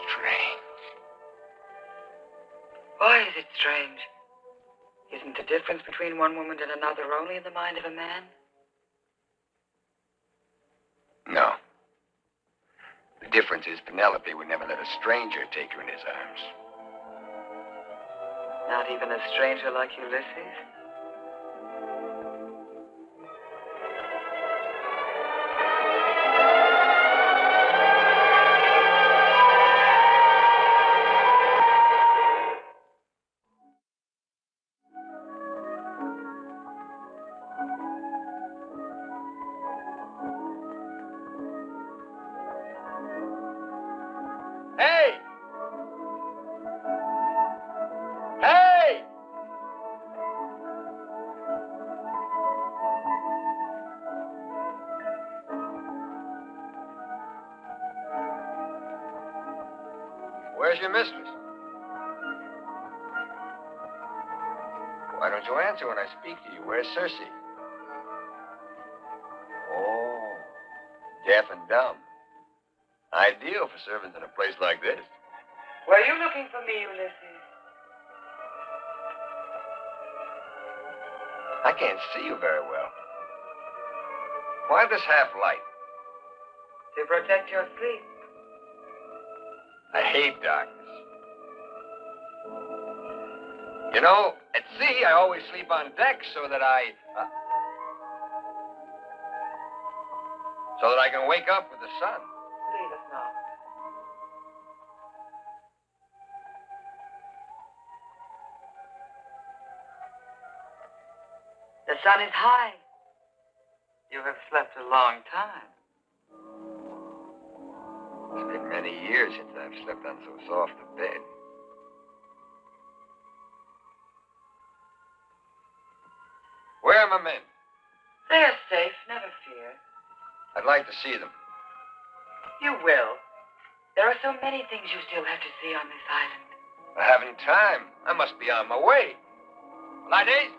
Strange. Why is it strange? Isn't the difference between one woman and another only in the mind of a man? No. The difference is Penelope would never let a stranger take her in his arms. Not even a stranger like Ulysses? Where's your mistress? Why don't you answer when I speak to you? Where's Circe? Oh, deaf and dumb. Ideal for servants in a place like this. Were you looking for me, Ulysses? I can't see you very well. Why this half light? To protect your sleep. I hate darkness. You know, at sea, I always sleep on deck so that I can wake up with the sun. Leave us now. The sun is high. You have slept a long time. It's been many years since I've slept on so soft a bed. Where are my men? They are safe, never fear. I'd like to see them. You will. There are so many things you still have to see on this island. I haven't time. I must be on my way. Ladies!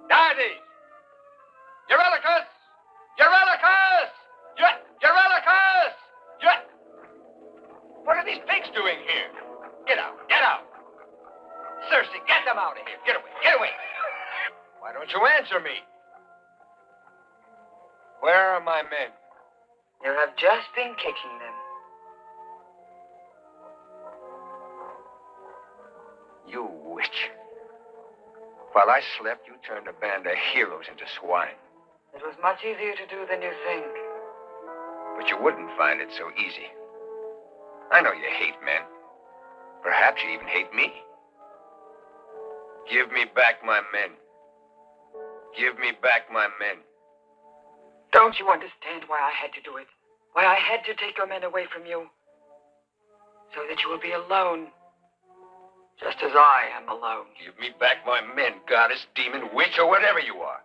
Ladies! Eurylochus! Eurylochus! Eurylochus! What are these pigs doing here? Get out! Get out! Circe, get them out of here! Get away! Get away! Why don't you answer me? Where are my men? You have just been kicking them. You witch. While I slept, you turned a band of heroes into swine. It was much easier to do than you think. But you wouldn't find it so easy. I know you hate men. Perhaps you even hate me. Give me back my men. Give me back my men. Don't you understand why I had to do it? Why I had to take your men away from you? So that you will be alone. Just as I am alone. Give me back my men, goddess, demon, witch, or whatever you are.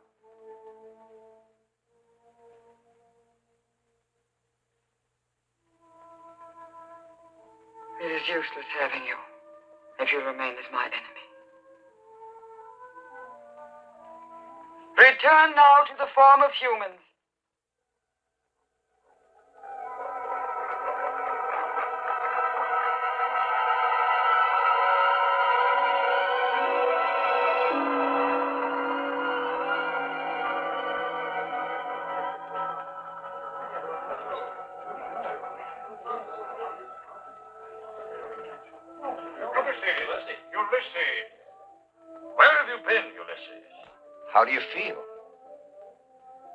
It is useless having you, if you remain as my enemy. Return now to the form of humans. Ulysses! Where have you been, Ulysses? How do you feel?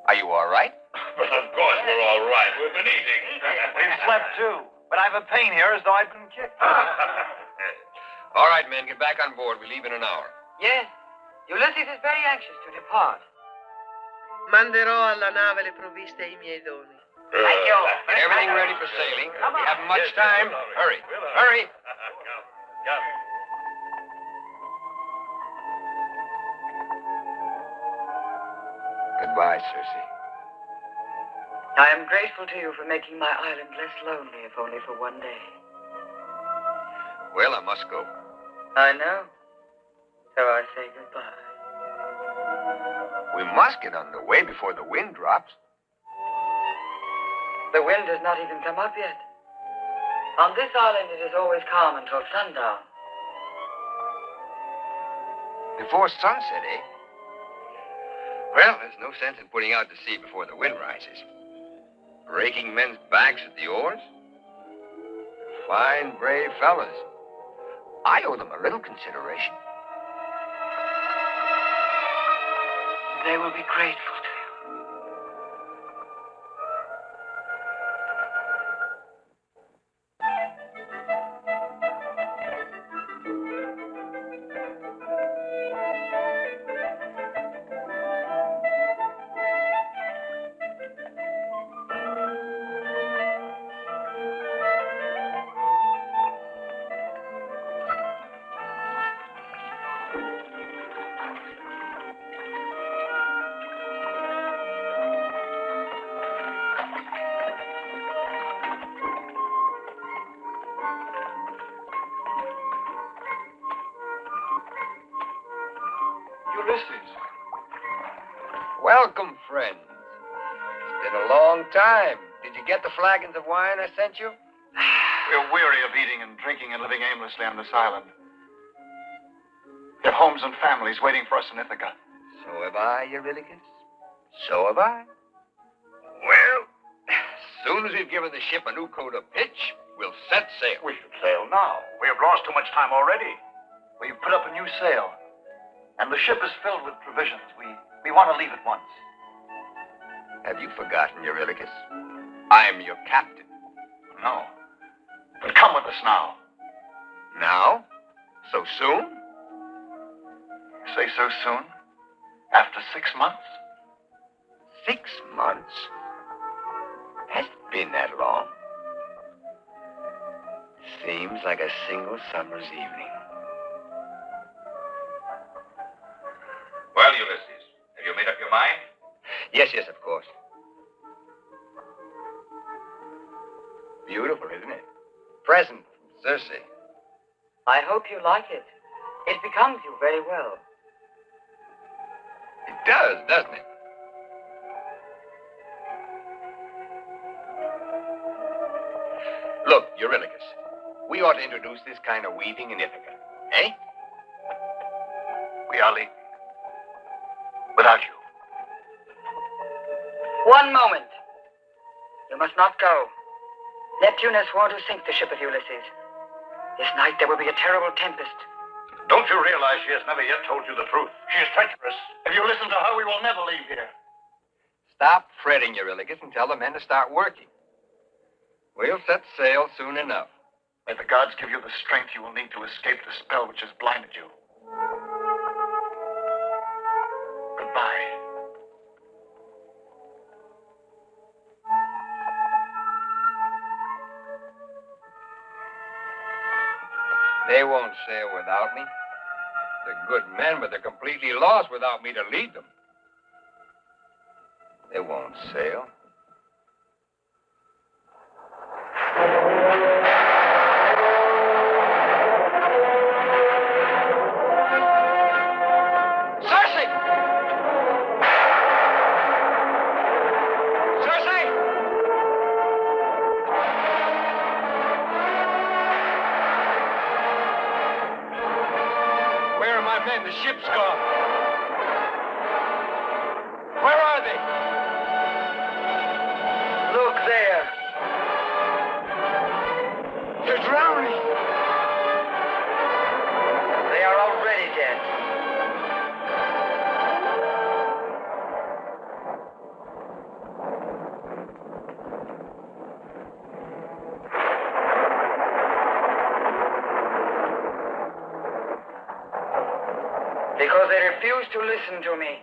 Are you all right? But of course we're all right. We've been eating. We've slept too, but I've a pain here as though I'd been kicked. All right, men, get back on board. We leave in an hour. Yes, Ulysses is very anxious to depart. Manderò alla nave le provviste e I miei doni. Thank you. Get everything ready for sailing. We haven't much time. Hurry. Hurry. Come. Goodbye, Circe. I am grateful to you for making my island less lonely, if only for one day. Well, I must go. I know. So I say goodbye. We must get underway before the wind drops. The wind has not even come up yet. On this island, it is always calm until sundown. Before sunset, eh? Well, there's no sense in putting out to sea before the wind rises. Breaking men's backs at the oars. Fine, brave fellas. I owe them a little consideration. They will be grateful to you. Welcome, friends. It's been a long time. Did you get the flagons of wine I sent you? We're weary of eating and drinking and living aimlessly on this island. We have homes and families waiting for us in Ithaca. So have I, Eurylochus. So have I. Well, as soon as we've given the ship a new coat of pitch, we'll set sail. We should sail now. We have lost too much time already. We've put up a new sail, and the ship is filled with provisions. We want to leave at once. Have you forgotten, Eurylochus? I'm your captain. No. But come with us now. Now? So soon? You say so soon? After 6 months? 6 months? Has it been that long? Seems like a single summer's evening. Well, Ulysses, have you made up your mind? Yes, of course. Beautiful, isn't it? Present from Circe. I hope you like it. It becomes you very well. It does, doesn't it? Look, Eurylochus, we ought to introduce this kind of weaving in Ithaca, eh? We are leaving. Without you. One moment. You must not go. Neptune has sworn to sink the ship of Ulysses. This night there will be a terrible tempest. Don't you realize she has never yet told you the truth? She is treacherous. If you listen to her, we will never leave here. Stop fretting, Eurylochus, and tell the men to start working. We'll set sail soon enough. May the gods give you the strength you will need to escape the spell which has blinded you. Goodbye. They won't sail without me. They're good men, but they're completely lost without me to lead them. They won't sail. The ship's gone. Where are they? Look there. They're drowning. They are already dead. Because they refused to listen to me.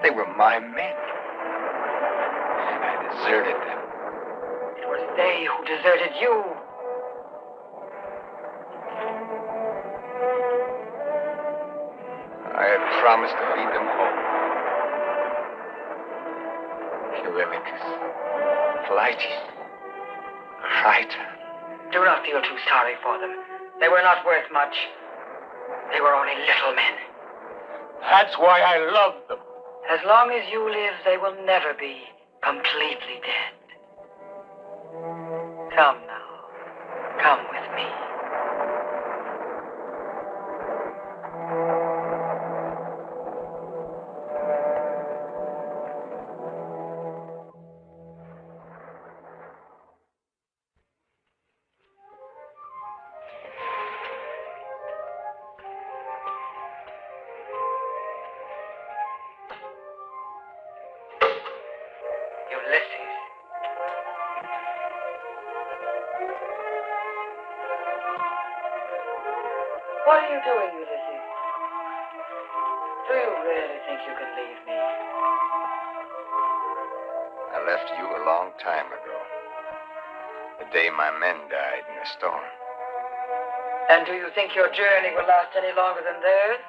They were my men. And I deserted them. It was they who deserted you. I had promised to lead them home. Eurylochus, Phlytes, Crichton. Do not feel too sorry for them. They were not worth much. They were only little men. That's why I love them. As long as you live, they will never be completely dead. Come now. Come with me. Ulysses. What are you doing, Ulysses? Do you really think you can leave me? I left you a long time ago. The day my men died in the storm. And do you think your journey will last any longer than theirs?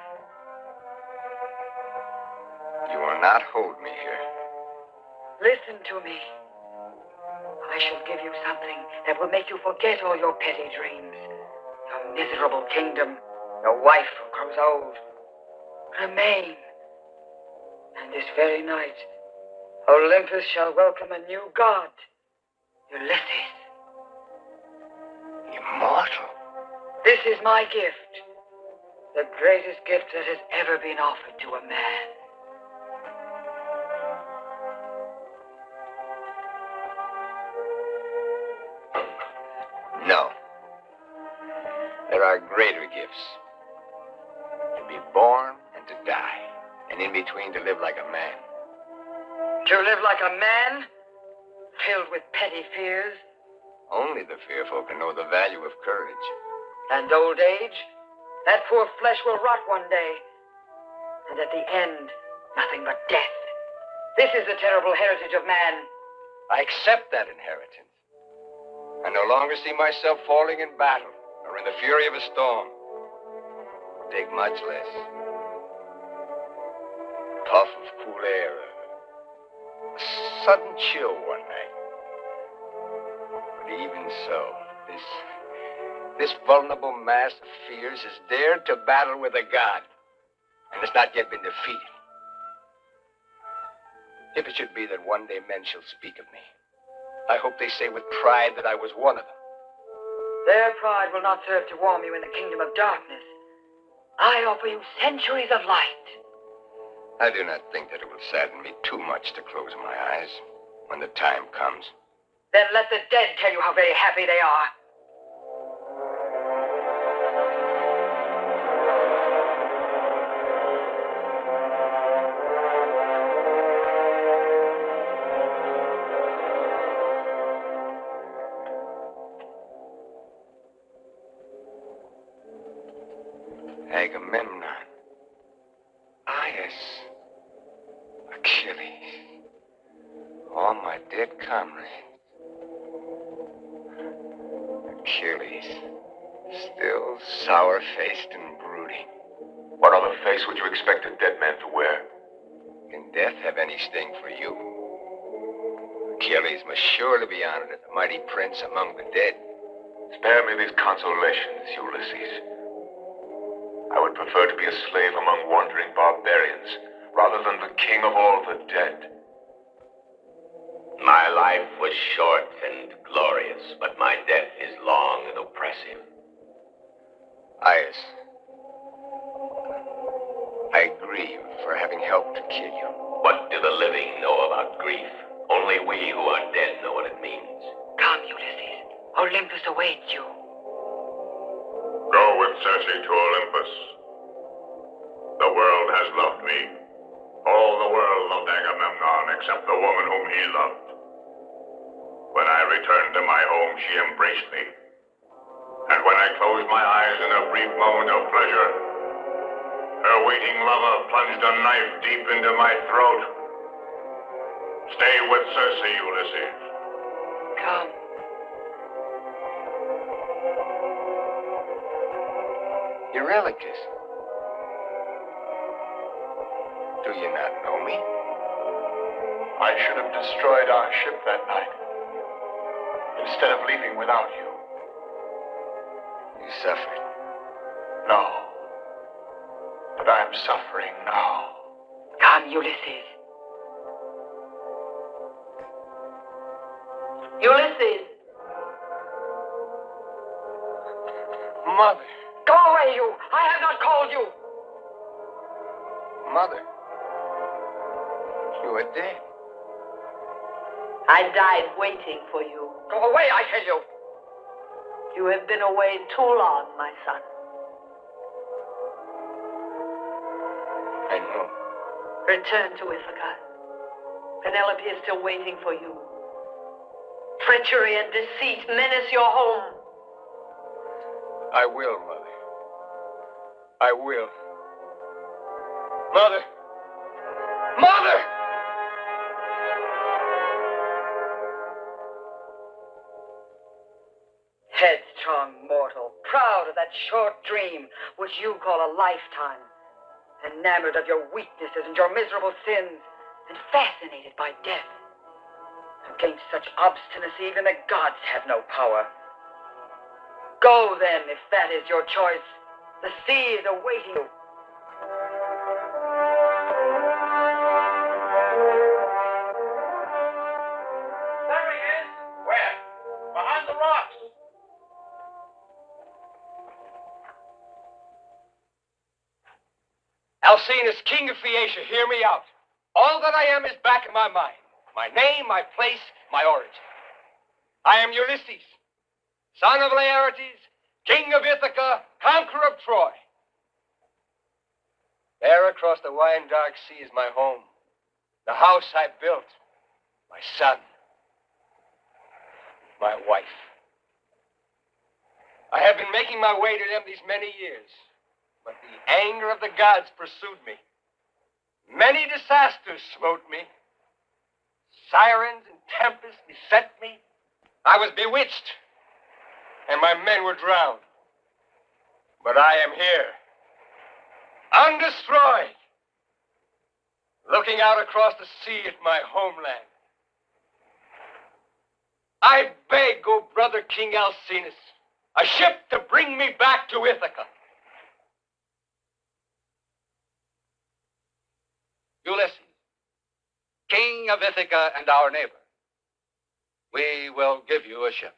You will not hold me here. Listen to me. I shall give you something that will make you forget all your petty dreams. Your miserable kingdom, your wife who grows old. Remain this very night, Olympus shall welcome a new god, Ulysses. Immortal? This is my gift. The greatest gift that has ever been offered to a man. No. There are greater gifts. To be born and to die, and in between to live like a man. To live like a man, filled with petty fears. Only the fearful can know the value of courage. And old age, that poor flesh will rot one day. And at the end, nothing but death. This is the terrible heritage of man. I accept that inheritance. I no longer see myself falling in battle or in the fury of a storm. Take much less. Puff of cool air. A sudden chill one night. But even so, this vulnerable mass of fears has dared to battle with a god, and has not yet been defeated. If it should be that one day men shall speak of me, I hope they say with pride that I was one of them. Their pride will not serve to warm you in the kingdom of darkness. I offer you centuries of light. I do not think that it will sadden me too much to close my eyes when the time comes. Then let the dead tell you how very happy they are. Agamemnon, Aias, Achilles, all my dead comrades. Achilles, still sour-faced and brooding. What other face would you expect a dead man to wear? Can death have any sting for you? Achilles must surely be honored as a mighty prince among the dead. Spare me these consolations, Ulysses. I would prefer to be a slave among wandering barbarians rather than the king of all the dead. My life was short and glorious, but my death is long and oppressive. Aias, I grieve for having helped to kill you. What do the living know about grief? Only we who are dead know what it means. Come, Ulysses. Olympus awaits you. Go with Circe to Olympus. The world has loved me. All the world loved Agamemnon except the woman whom he loved. When I returned to my home, she embraced me. And when I closed my eyes in a brief moment of pleasure, her waiting lover plunged a knife deep into my throat. Stay with Circe, Ulysses. Come. Eurylochus, do you not know me? I should have destroyed our ship that night, instead of leaving without you. You suffered. No. But I am suffering now. Come, Ulysses. Ulysses! Mother. Go away, you! I have not called you! Mother. You are dead. I died waiting for you. Go away, I tell you! You have been away too long, my son. I know. Return to Ithaca. Penelope is still waiting for you. Treachery and deceit menace your home. I will, Mother. I will. Mother! Mother! Headstrong mortal, proud of that short dream which you call a lifetime, enamored of your weaknesses and your miserable sins, and fascinated by death. Against such obstinacy, even the gods have no power. Go, then, if that is your choice. The sea is awaiting you. Alcinous, king of Phaeacia, hear me out. All that I am is back in my mind. My name, my place, my origin. I am Ulysses, son of Laertes, king of Ithaca, conqueror of Troy. There across the wide dark sea is my home, the house I built, my son, my wife. I have been making my way to them these many years, but the anger of the gods pursued me. Many disasters smote me. Sirens and tempests beset me. I was bewitched, and my men were drowned. But I am here, undestroyed, looking out across the sea at my homeland. I beg, O brother King Alcinous, a ship to bring me back to Ithaca. Ulysses, king of Ithaca and our neighbor, we will give you a ship.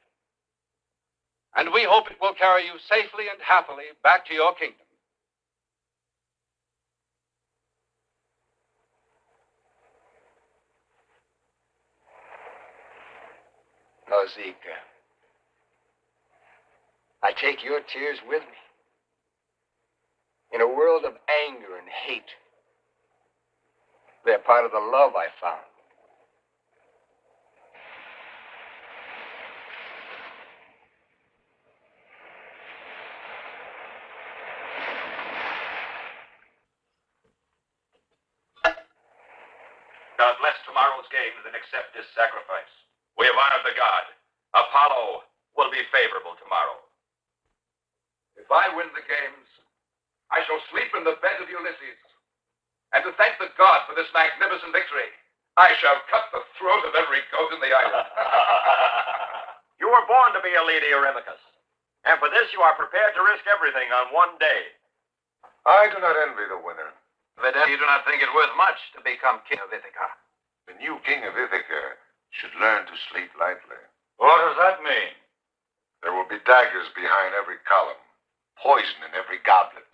And we hope it will carry you safely and happily back to your kingdom. Nausicaa, I take your tears with me. In a world of anger and hate, they're part of the love I found. God bless tomorrow's games and accept this sacrifice. We have honored the god. Apollo will be favorable tomorrow. If I win the games, I shall sleep in the bed of Ulysses. And to thank the god for this magnificent victory, I shall cut the throat of every goat in the island. You were born to be a leader, Eurymachus. And for this, you are prepared to risk everything on one day. I do not envy the winner. Evidently, you do not think it worth much to become king of Ithaca. The new king of Ithaca should learn to sleep lightly. What does that mean? There will be daggers behind every column, poison in every goblet,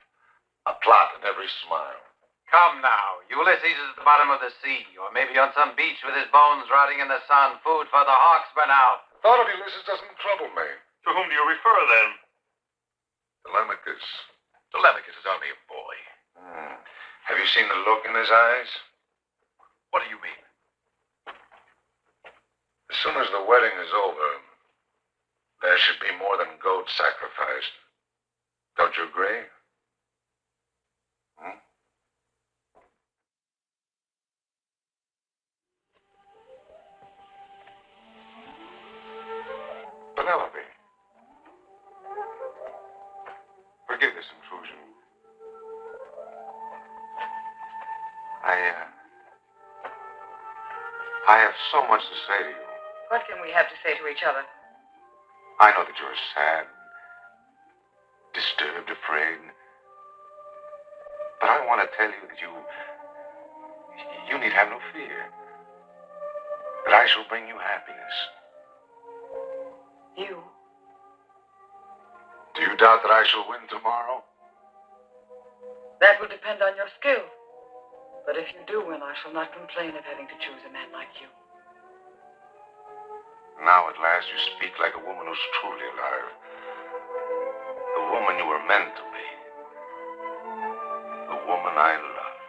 a plot in every smile. Come now, Ulysses is at the bottom of the sea, or maybe on some beach with his bones rotting in the sun, food for the hawks by now. The thought of Ulysses doesn't trouble me. To whom do you refer, then? Telemachus. Telemachus is only a boy. Have you seen the look in his eyes? What do you mean? As soon as the wedding is over, there should be more than goats sacrificed. Don't you agree? Penelope. Forgive this intrusion. I have so much to say to you. What can we have to say to each other? I know that you're sad, disturbed, afraid. But I want to tell you that you need have no fear. That I shall bring you happiness. You? Do you doubt that I shall win tomorrow? That will depend on your skill. But if you do win, I shall not complain of having to choose a man like you. Now at last you speak like a woman who's truly alive. The woman you were meant to be. The woman I love.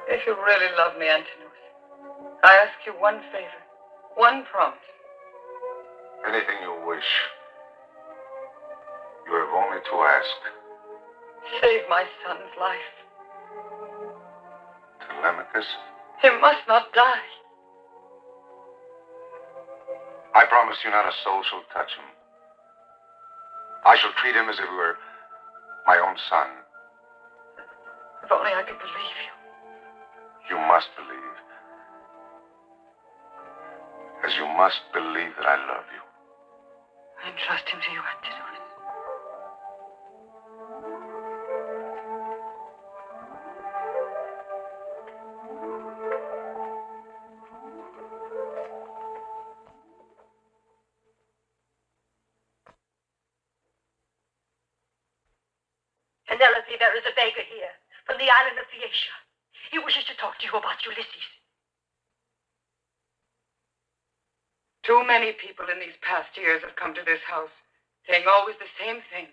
If you really love me, Antinous, I ask you one favor, one promise. Anything you wish. You have only to ask. Save my son's life. Telemachus? He must not die. I promise you not a soul shall touch him. I shall treat him as if he were my own son. If only I could believe you. You must believe. As you must believe that I love you. I entrust him to you, Antinous. Penelope, there is a beggar here from the island of Phaeacia. He wishes to talk to you about Ulysses. Too many people in these past years have come to this house, saying always the same thing,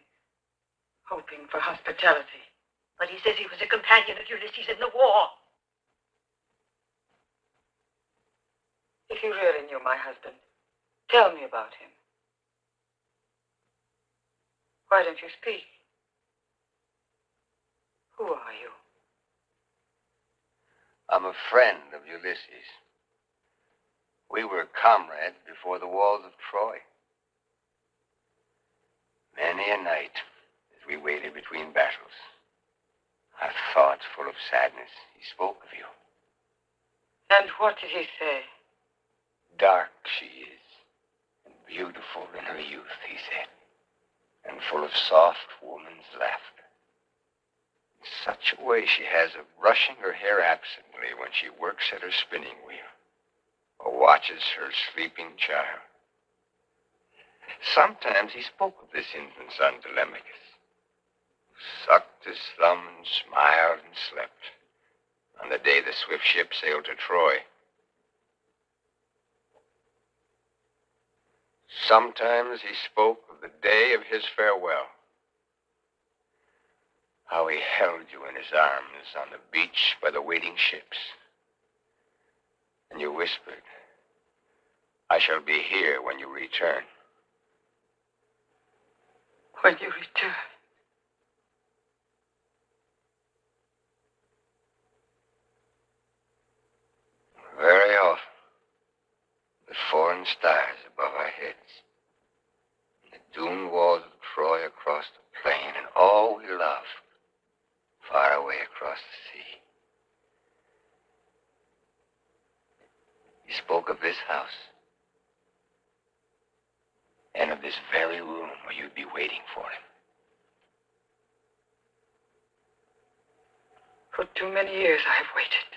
hoping for hospitality. But he says he was a companion of Ulysses in the war. If you really knew my husband, tell me about him. Why don't you speak? Who are you? I'm a friend of Ulysses. We were comrades before the walls of Troy. Many a night, as we waited between battles, our thoughts full of sadness, he spoke of you. And what did he say? Dark she is, and beautiful in her youth, he said, and full of soft woman's laughter. In such a way she has of brushing her hair absently when she works at her spinning wheel, or watches her sleeping child. Sometimes he spoke of this infant son Telemachus, who sucked his thumb and smiled and slept on the day the swift ship sailed to Troy. Sometimes he spoke of the day of his farewell, how he held you in his arms on the beach by the waiting ships. And you whispered, I shall be here when you return. When you return. Very often, the foreign stars above our heads, and the dune walls of Troy across the plain, and all we love, far away across the sea. He spoke of this house, and of this very room where you'd be waiting for him. For too many years I have waited.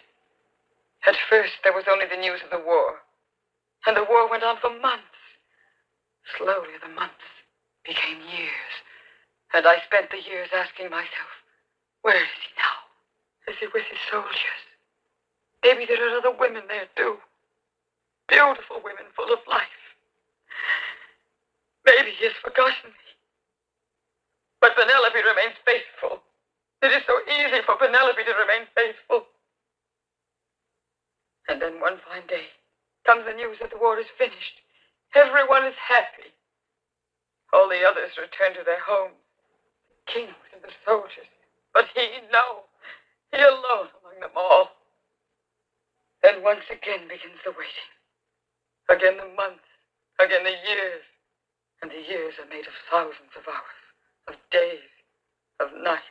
At first, there was only the news of the war. And the war went on for months. Slowly, the months became years. And I spent the years asking myself, where is he now? Is he with his soldiers? Maybe there are other women there, too. Beautiful women full of life. Maybe he has forgotten me. But Penelope remains faithful. It is so easy for Penelope to remain faithful. And then one fine day comes the news that the war is finished. Everyone is happy. All the others return to their homes. The kings and the soldiers. But he, no. He alone among them all. Then once again begins the waiting. Again the months. Again the years. And the years are made of thousands of hours. Of days. Of nights.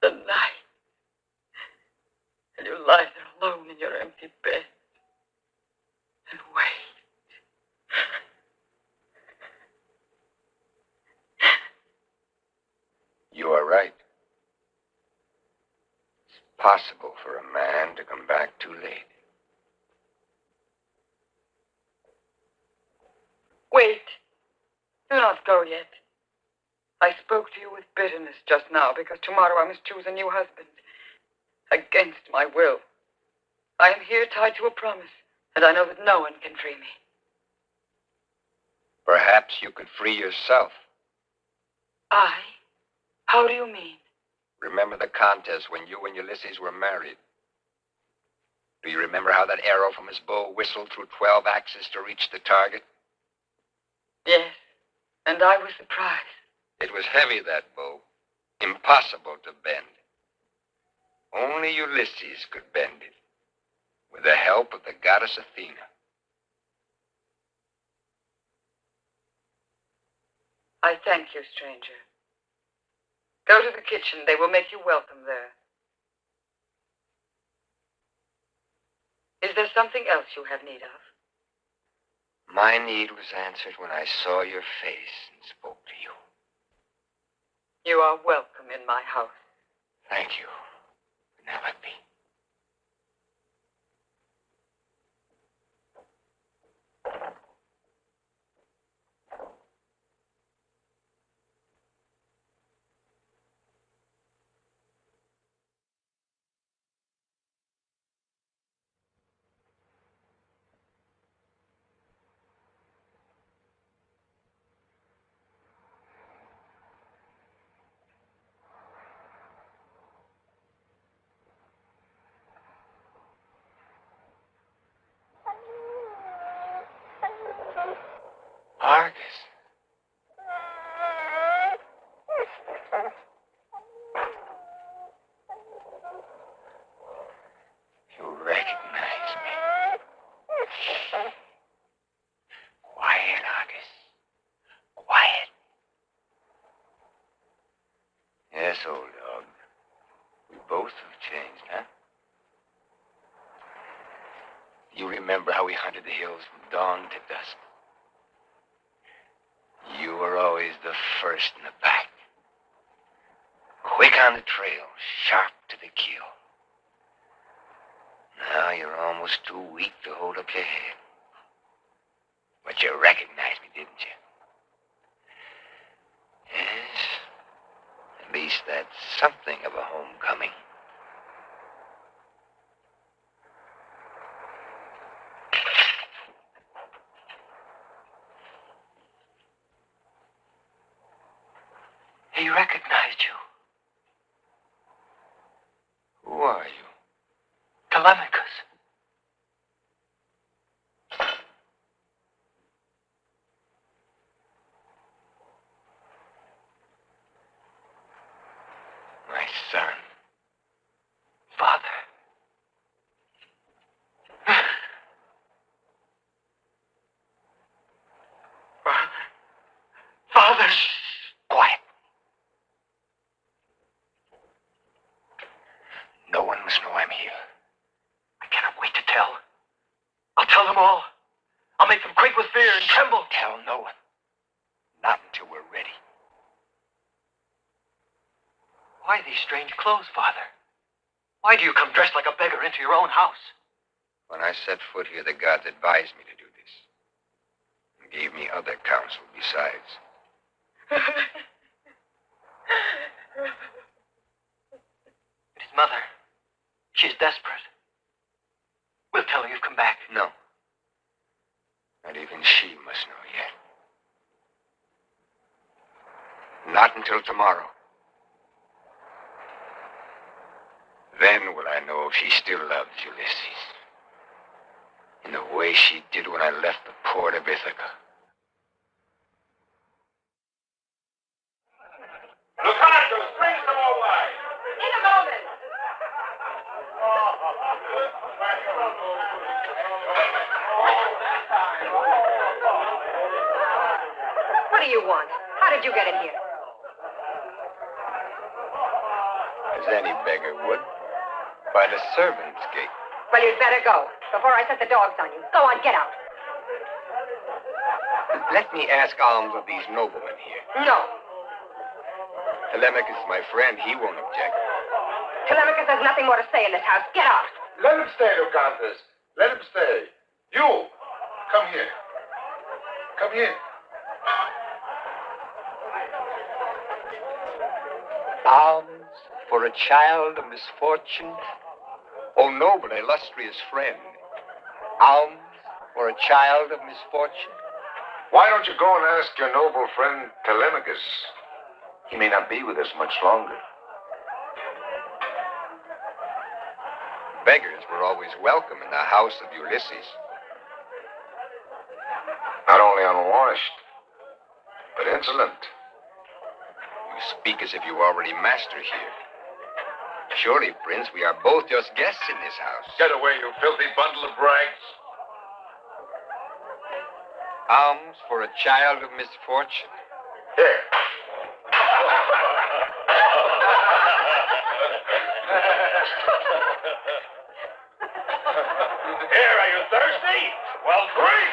The night. And you lie there alone in your empty bed. And wait. You are right. It's possible for a man to come back too late. Wait. Do not go yet. I spoke to you with bitterness just now because tomorrow I must choose a new husband. Against my will. I am here tied to a promise, and I know that no one can free me. Perhaps you could free yourself. I? How do you mean? Remember the contest when you and Ulysses were married? Do you remember how that arrow from his bow whistled through 12 axes to reach the target? Yes, and I was surprised. It was heavy, that bow. Impossible to bend. Only Ulysses could bend it, with the help of the goddess Athena. I thank you, stranger. Go to the kitchen. They will make you welcome there. Is there something else you have need of? My need was answered when I saw your face and spoke to you. You are welcome in my house. Thank you, Penelope. Telemachus. You recognize me. Quiet, Argus. Quiet. Yes, old dog. We both have changed, huh? You remember how we hunted the hills from dawn to dusk? You were always the first in the pack. Quick on the trail, sharp to the kill. Now you're almost too weak to hold up your head. But you recognized me, didn't you? Yes. At least that's something of a homecoming. He recognized you. Who are you? Telemachus. My son. Father. Father. Quiet. No one must know I'm here. I cannot wait to tell. I'll tell them all. I'll make them quake with fear and tremble. Tell no one. Not until we're ready. Why these strange clothes, Father? Why do you come dressed like a beggar into your own house? When I set foot here, the gods advised me to do this. And gave me other counsel besides. It is Mother. She's desperate. We'll tell her you've come back. No. Not even she must know yet. Not until tomorrow. Then will I know if she still loves Ulysses. In the way she did when I left the port of Ithaca. Lucantus, bring some more wine. In a moment. What do you want? How did you get in here? As any beggar would. By the servants' gate. Well, you'd better go before I set the dogs on you. Go on, get out. Let me ask alms of these noblemen here. No. Telemachus, my friend, he won't object. Telemachus has nothing more to say in this house. Get out. Let him stay, Lucantus. Let him stay. You, come here. Come here. Alms for a child of misfortune? O noble, illustrious friend. Alms for a child of misfortune? Why don't you go and ask your noble friend Telemachus? He may not be with us much longer. Beggars were always welcome in the house of Ulysses. Not only unwashed, but insolent. You speak as if you were already master here. Surely, Prince, we are both just guests in this house. Get away, you filthy bundle of rags. Alms for a child of misfortune. Here. Here, are you thirsty? Well, drink!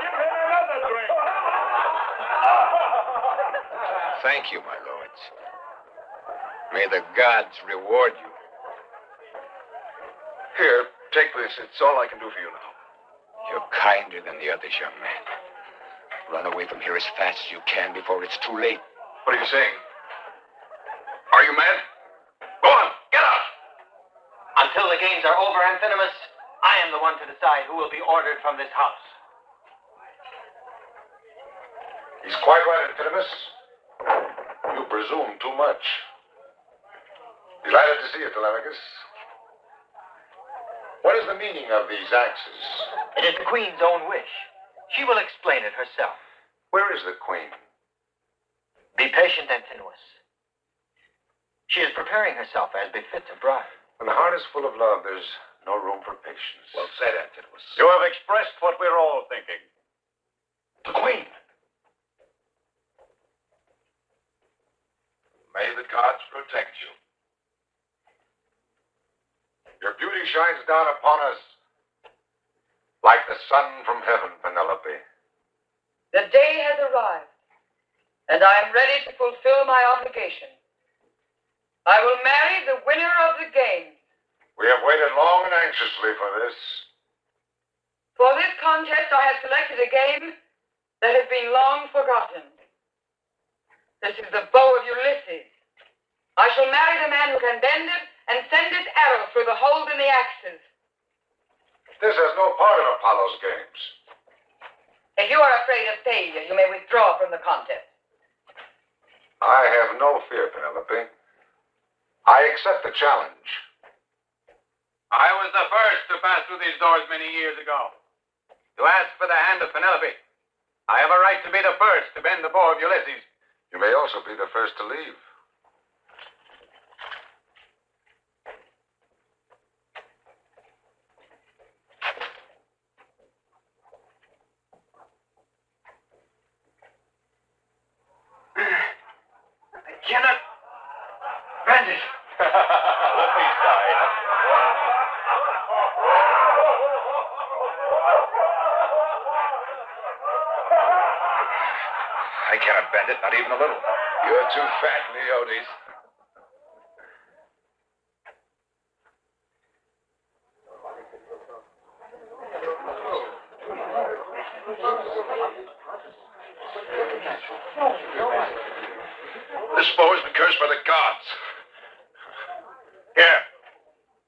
Give him another drink. Thank you, my lords. May the gods reward you. Here, take this. It's all I can do for you now. You're kinder than the others, young man. Run away from here as fast as you can before it's too late. What are you saying? Are you mad? Go on, get out! Until the games are over, Amphinomus, I am the one to decide who will be ordered from this house. He's quite right, Amphinomus. You presume too much. Delighted to see you, Telemachus. What is the meaning of these axes? It is the Queen's own wish. She will explain it herself. Where is the queen? Be patient, Antinous. She is preparing herself as befits a bride. When the heart is full of love, there's no room for patience. Well said, Antinous. You have expressed what we're all thinking. The queen. May the gods protect you. Your beauty shines down upon us like the sun from heaven, Penelope. The day has arrived, and I am ready to fulfill my obligation. I will marry the winner of the game. We have waited long and anxiously for this. For this contest, I have selected a game that has been long forgotten. This is the bow of Ulysses. I shall marry the man who can bend it and send its arrow through the holes in the axes. This has no part in Apollo's games. If you are afraid of failure, you may withdraw from the contest. I have no fear, Penelope. I accept the challenge. I was the first to pass through these doors many years ago. To ask for the hand of Penelope. I have a right to be the first to bend the bow of Ulysses. You may also be the first to leave. I cannot bend it. Let me decide. I cannot bend it, not even a little. You're too fat, Leodes. This bow has been cursed by the gods. Here.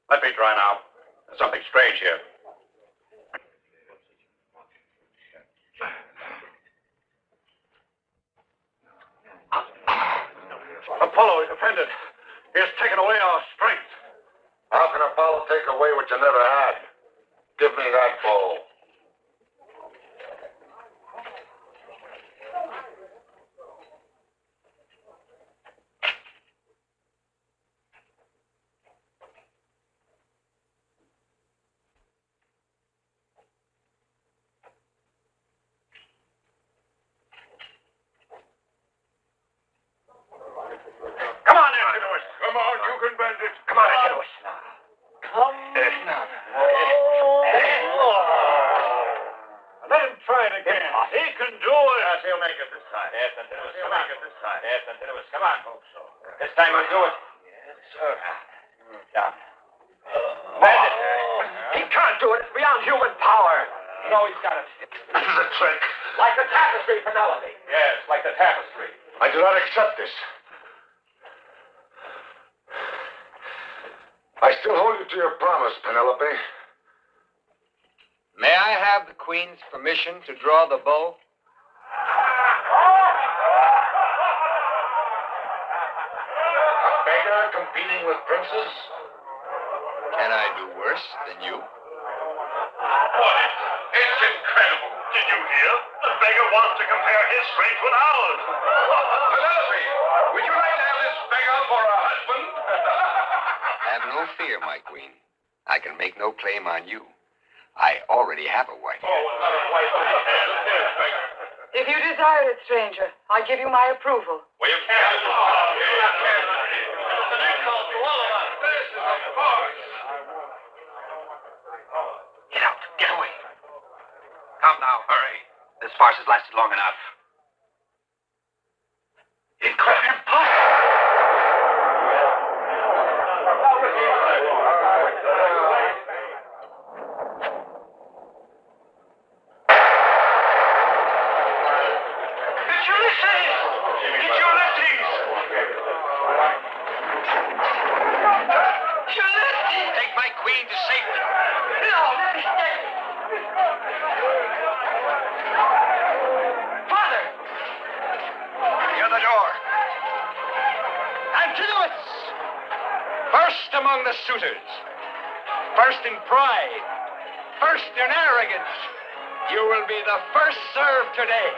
Let me try now. There's something strange here. Apollo is offended. He has taken away our strength. How can Apollo take away what you never had? Give me that bow. Come on, Antinous. Come on, you can bend it. Come on, Antinous. Come now. Let him try it again. He can do it. Yes, he'll make it this time. Yes, Antinous, he'll make it this time. Yes, Antinous, come on. Hope so. This time he'll do it. Yes, sir. Down. Bend it. He can't do it. It's beyond human power. No, he's got it. This is a trick. Like the tapestry, Penelope. Yes, like the tapestry. I do not accept this. I still hold you to your promise, Penelope. May I have the Queen's permission to draw the bow? A beggar competing with princes? Can I do worse than you? What? It's incredible. Did you hear? The beggar wants to compare his strength with ours. Penelope, would you like to have this beggar for a husband? Have no fear, my queen. I can make no claim on you. I already have a wife. If you desire it, stranger, I give you my approval. Well, you can't. It's an insult to all of us. Get out. Get away. Come now, hurry. This farce has lasted long enough. It's Ulysses! It's Ulysses! Ulysses! Take my queen to safety. No, let me stay. Father! Near the door. Antinous! First among the suitors. First in pride. First in arrogance. You will be the first served today.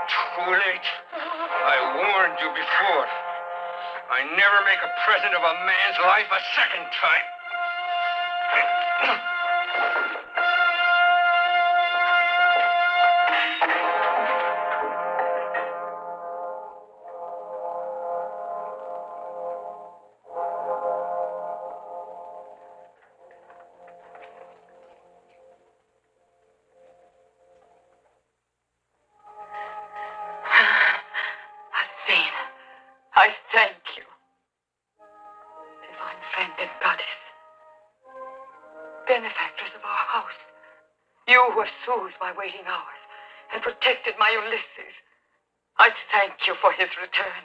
Too late. I warned you before. I never make a present of a man's life a second time. I thank you. Divine friend and goddess. Benefactress of our house. You who have soothed my waiting hours and protected my Ulysses. I thank you for his return.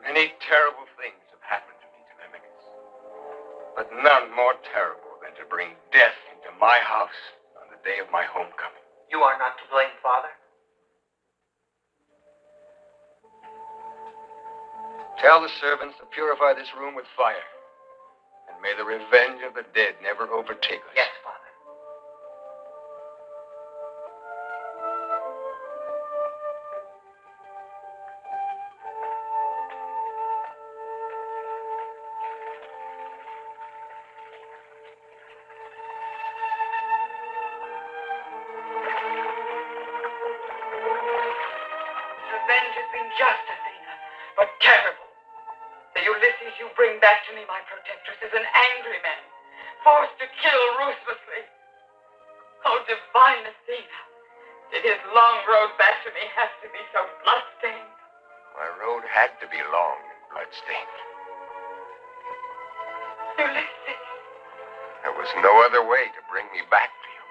Many terrible things have happened to me, Telemachus. But none more terrible than to bring death into my house on the day of my homecoming. You are not to blame, Father. Tell the servants to purify this room with fire. And may the revenge of the dead never overtake us. Yes, Father. Revenge has been just, Athena, but terrible. The Ulysses you bring back to me, my protectress, is an angry man, forced to kill ruthlessly. Oh, divine Athena, did his long road back to me have to be so bloodstained? My road had to be long and bloodstained. Ulysses, There was no other way to bring me back to you.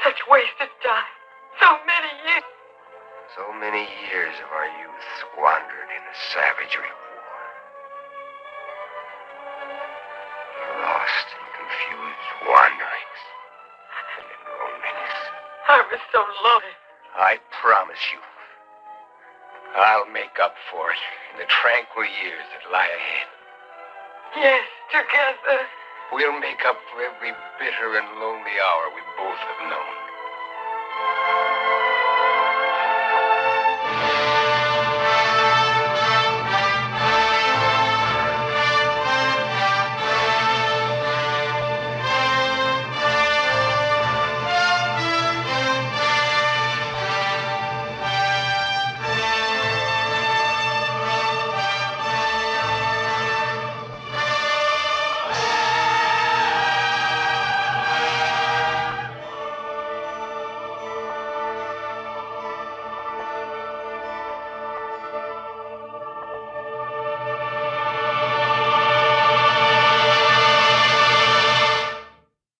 such wasted time, so many years. So many years of our youth squandered in the savagery of war. Lost in confused wanderings and in loneliness. I was so lonely. I promise you, I'll make up for it in the tranquil years that lie ahead. Yes, together. We'll make up for every bitter and lonely hour we both have known.